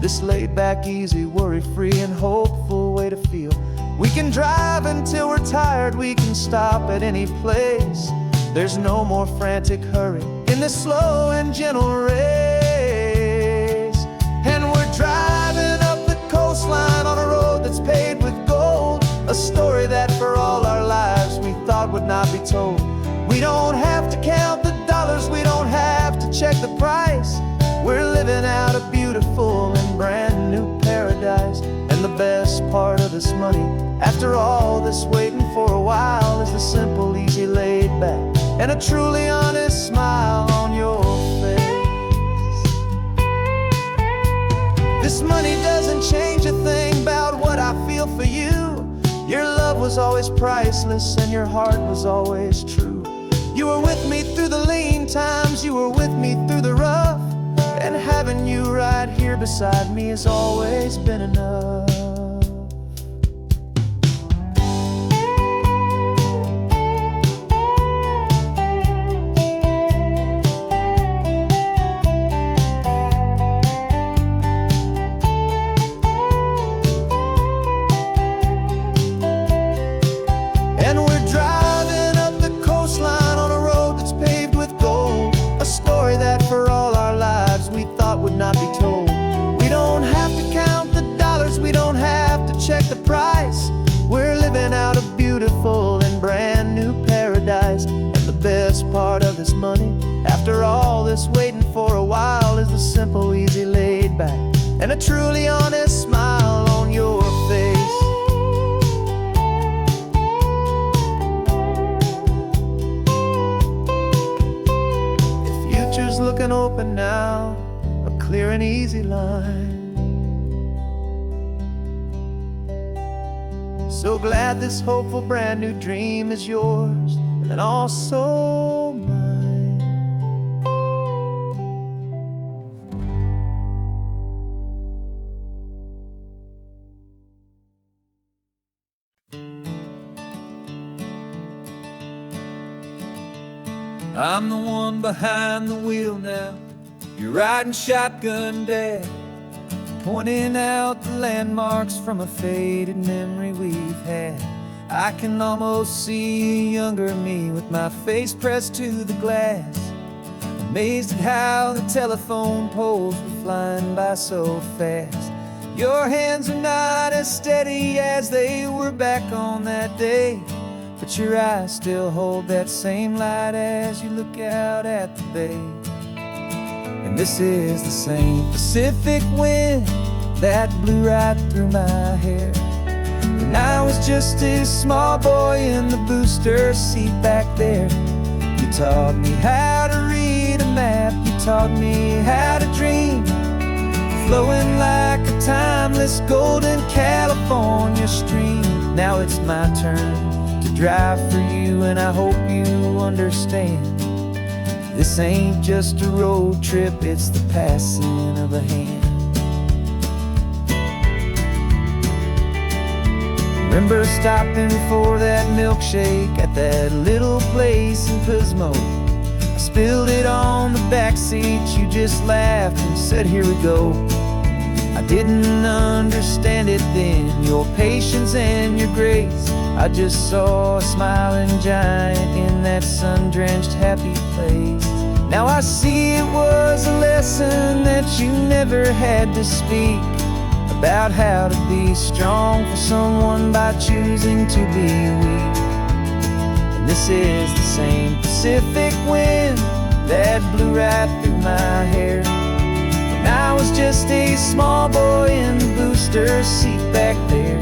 This laid back, easy, worry-free and hopeful way to feel. We can drive until we're tired, we can stop at any place. There's no more frantic hurry in this slow and gentle race. And we're driving up the coastline on a road that's paved with gold. A story that for all our lives we thought would not be told. We don't have to count the dollars, we don't have to check the price. We're living out a beautiful and brand new paradise. And the best part of this money, after all this waiting for a while, is the simple, easy, laid back and a truly honest smile on your face. This money doesn't change a thing about what I feel for you. Your love was always priceless and your heart was always true. You were with me through the lean times, you were with me through the rough. And having you right here beside me has always been enough. back, and a truly honest smile on your face. The future's looking open now, a clear and easy line. So glad this hopeful brand new dream is yours and also mine. I'm the one behind the wheel now. You're riding shotgun, Dad, pointing out the landmarks from a faded memory we've had. I can almost see a younger me with my face pressed to the glass, amazed at how the telephone poles were flying by so fast. Your hands are not as steady as they were back on that day, but your eyes still hold that same light as you look out at the bay. And this is the same Pacific wind that blew right through my hair when I was just a small boy in the booster seat back there. You taught me how to read a map, you taught me how to dream, flowing like a timeless golden California stream. Now it's my turn to drive for you, and I hope you understand. This ain't just a road trip, it's the passing of a hand. Remember stopping for that milkshake at that little place in Pismo. I spilled it on the back seat, you just laughed and said, "Here we go." I didn't understand it then, your patience and your grace. I just saw a smiling giant in that sun-drenched happy place. Now I see it was a lesson that you never had to speak, about how to be strong for someone by choosing to be weak. And this is the same Pacific wind that blew right through my hair when I was just a small boy in the booster seat back there.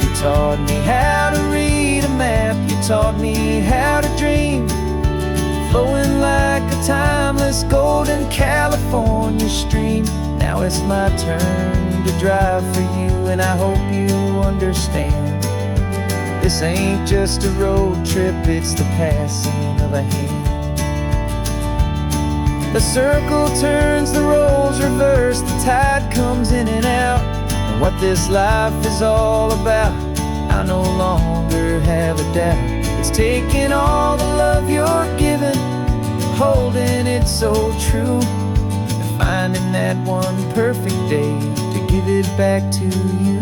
You taught me how to read a map, you taught me how to dream, flowing like a timeless golden California stream. Now it's my turn to drive for you, and I hope you understand. This ain't just a road trip, it's the passing of a hand. The circle turns, the roles reverse, the tide comes in and out. And what this life is all about, I no longer have a doubt. It's taking all the love you're giving, holding it so true, and finding that one perfect day to give it back to you.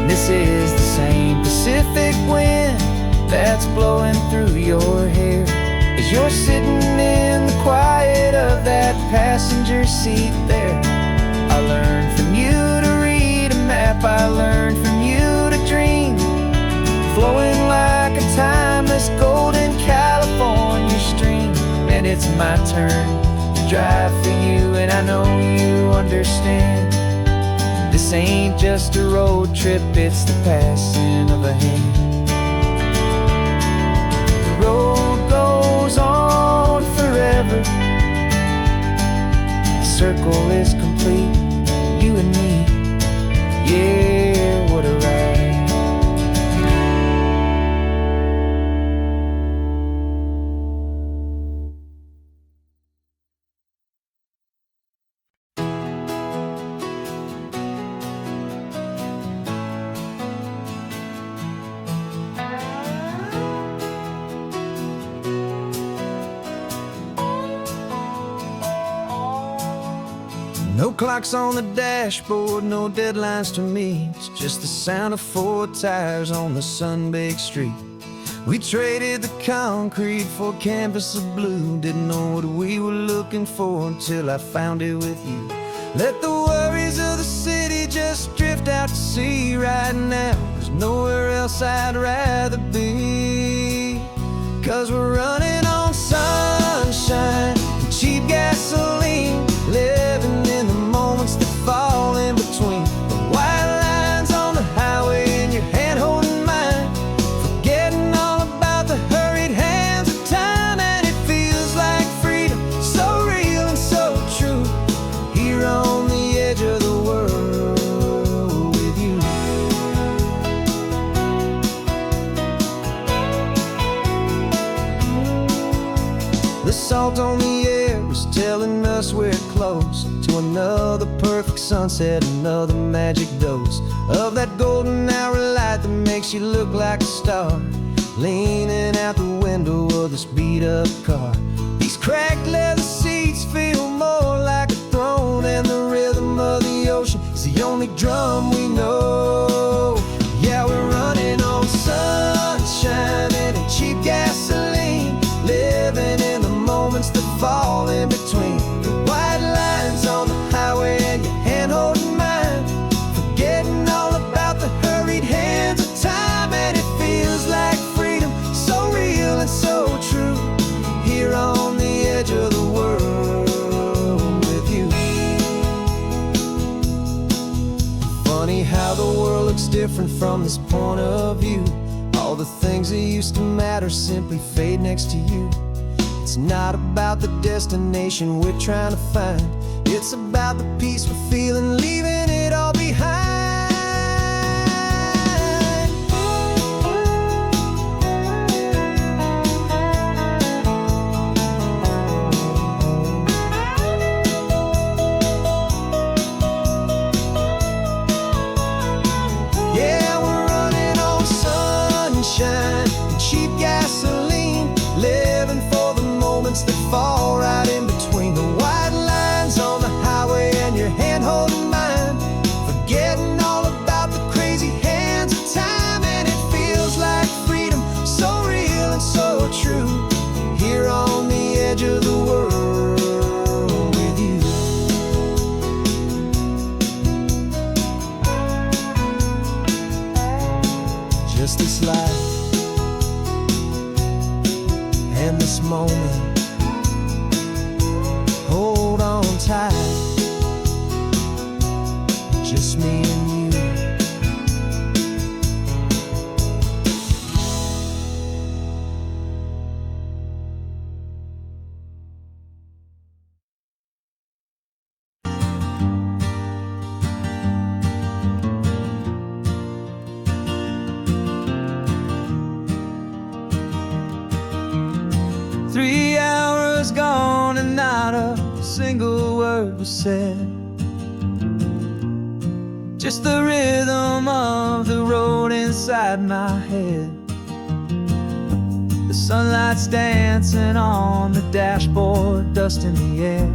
This is the same Pacific wind that's blowing through your hair as you're sitting in the quiet of that passenger seat there. I learned from you to read a map, I learned from you to dream, flowing like a timeless golden California stream. And it's my turn to drive for you, and I know you understand. This ain't just a road trip, it's the passing of a hand. The road goes on forever, the circle is complete, you and me, yeah, what a ride. No clocks on the dashboard, no deadlines to meet, just the sound of 4 tires on the sun-baked street. We traded the concrete for a canvas of blue. Didn't know what we were looking for until I found it with you. Let the worries of the city just drift out to sea. Right now, there's nowhere else I'd rather be. 'Cause we're running on sunshine and cheap gasoline, living in the moments that fall in between. The white lines on the highway and your hand holding mine, forgetting all about the hurried hands of time. And it feels like freedom, so real and so true, here on the edge of the world with you. The salt on the air is telling us we're close to another perfect sunset, another magic dose of that golden hour light that makes you look like a star, leaning out the window of this beat-up car. These cracked leather seats feel more like a throne, and the rhythm of the ocean is the only drum we know. Yeah, we're running on sunshine and cheap gasoline, living in the moments that fall in between. The white lines on the highway and your hand holding mine, forgetting all about the hurried hands of time. And it feels like freedom, so real and so true, here on the edge of the world with you. Funny how the world looks different from this point of view. All the things that used to matter simply fade next to you. It's not about the destination we're trying to find, it's about the peace we're feeling, leaving it all behind. Yeah, we're running on sunshine and cheap gasoline, living for the moments that fall right in between. The white lines on the highway and your hand holding mine, forgetting all about the crazy hands of time. And it feels like freedom, so real and so true, here on the edge of the world with you. Just this life and this moment, hold on tight, just me and you. 3 hours gone and not a single word was said. Just the rhythm of the road inside my head. The sunlight's dancing on the dashboard, dust in the air.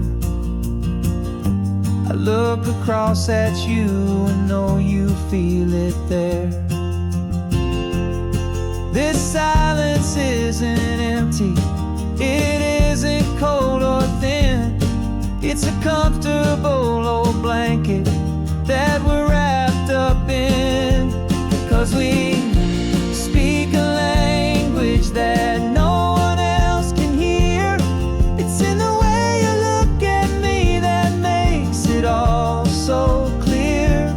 I look across at you and know you feel it there. This silence isn't empty, it isn't cold or thin. It's a comfortable old blanket that we're wrapped up in. 'Cause we speak a language that no one else can hear. It's in the way you look at me that makes it all so clear.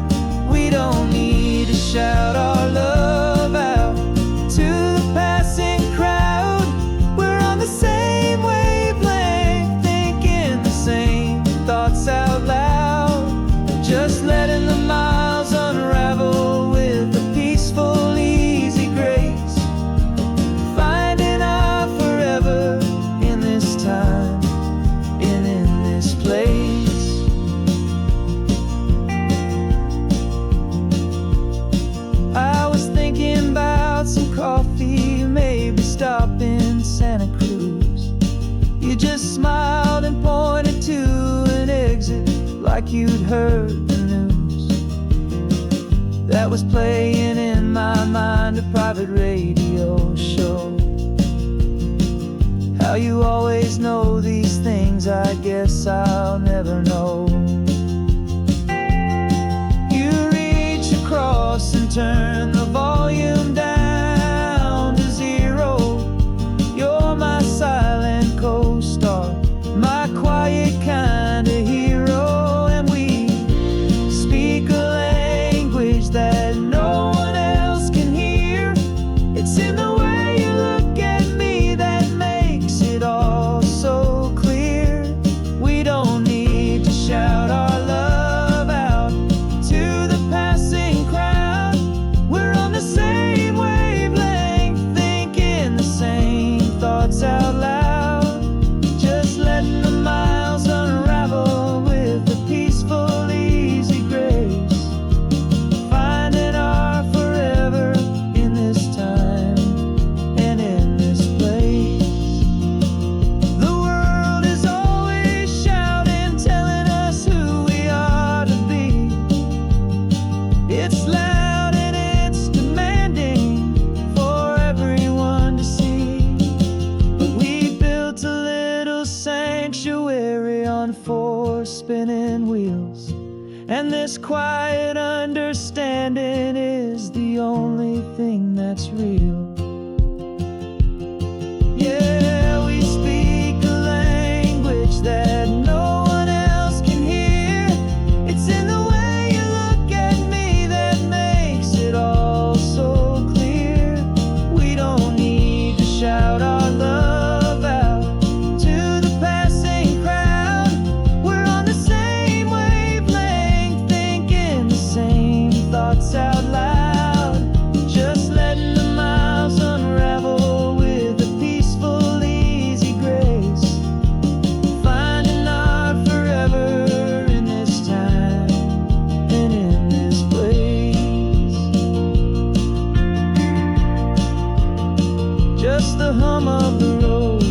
We don't need to shout our love out to the passing crowd. We're on the same wavelength, thinking the same thoughts out loud. Just letting the miles unravel with a peaceful, easy grace. Finding our forever in this time and in this place. I was thinking about some coffee, maybe stop in Santa Cruz. You just smiled and pointed to an exit like you'd heard the news. That was playing in my mind, a private radio show. always know these things, I guess I'll never know. You reach across and turn the volume down to zero. You're my silent co-star, my quiet kind of hero. And we speak a language that no one else can hear. It's in the way you look at me that makes it all so clear. We don't need to shout our love out to the passing crowd. We're on the same wavelength, thinking the same thoughts out loud. Just letting the miles unravel with a peaceful, easy grace. Finding our forever in this time and in this place. The world is always shouting, telling us who we are to be. It's loud and it's demanding for everyone to see. But we built a little sanctuary on 4 spinning wheels, and this quiet understanding is the only thing that's real. Yeah, we speak a language that no one else can hear. It's in the way you look at me that makes it all so clear. We don't need to shout our love out to the passing crowd. We're on the same wavelength, thinking the same thoughts out loud. Just letting the miles unravel with a peaceful, easy grace. Finding our forever in this time and in this place. Just the hum of the road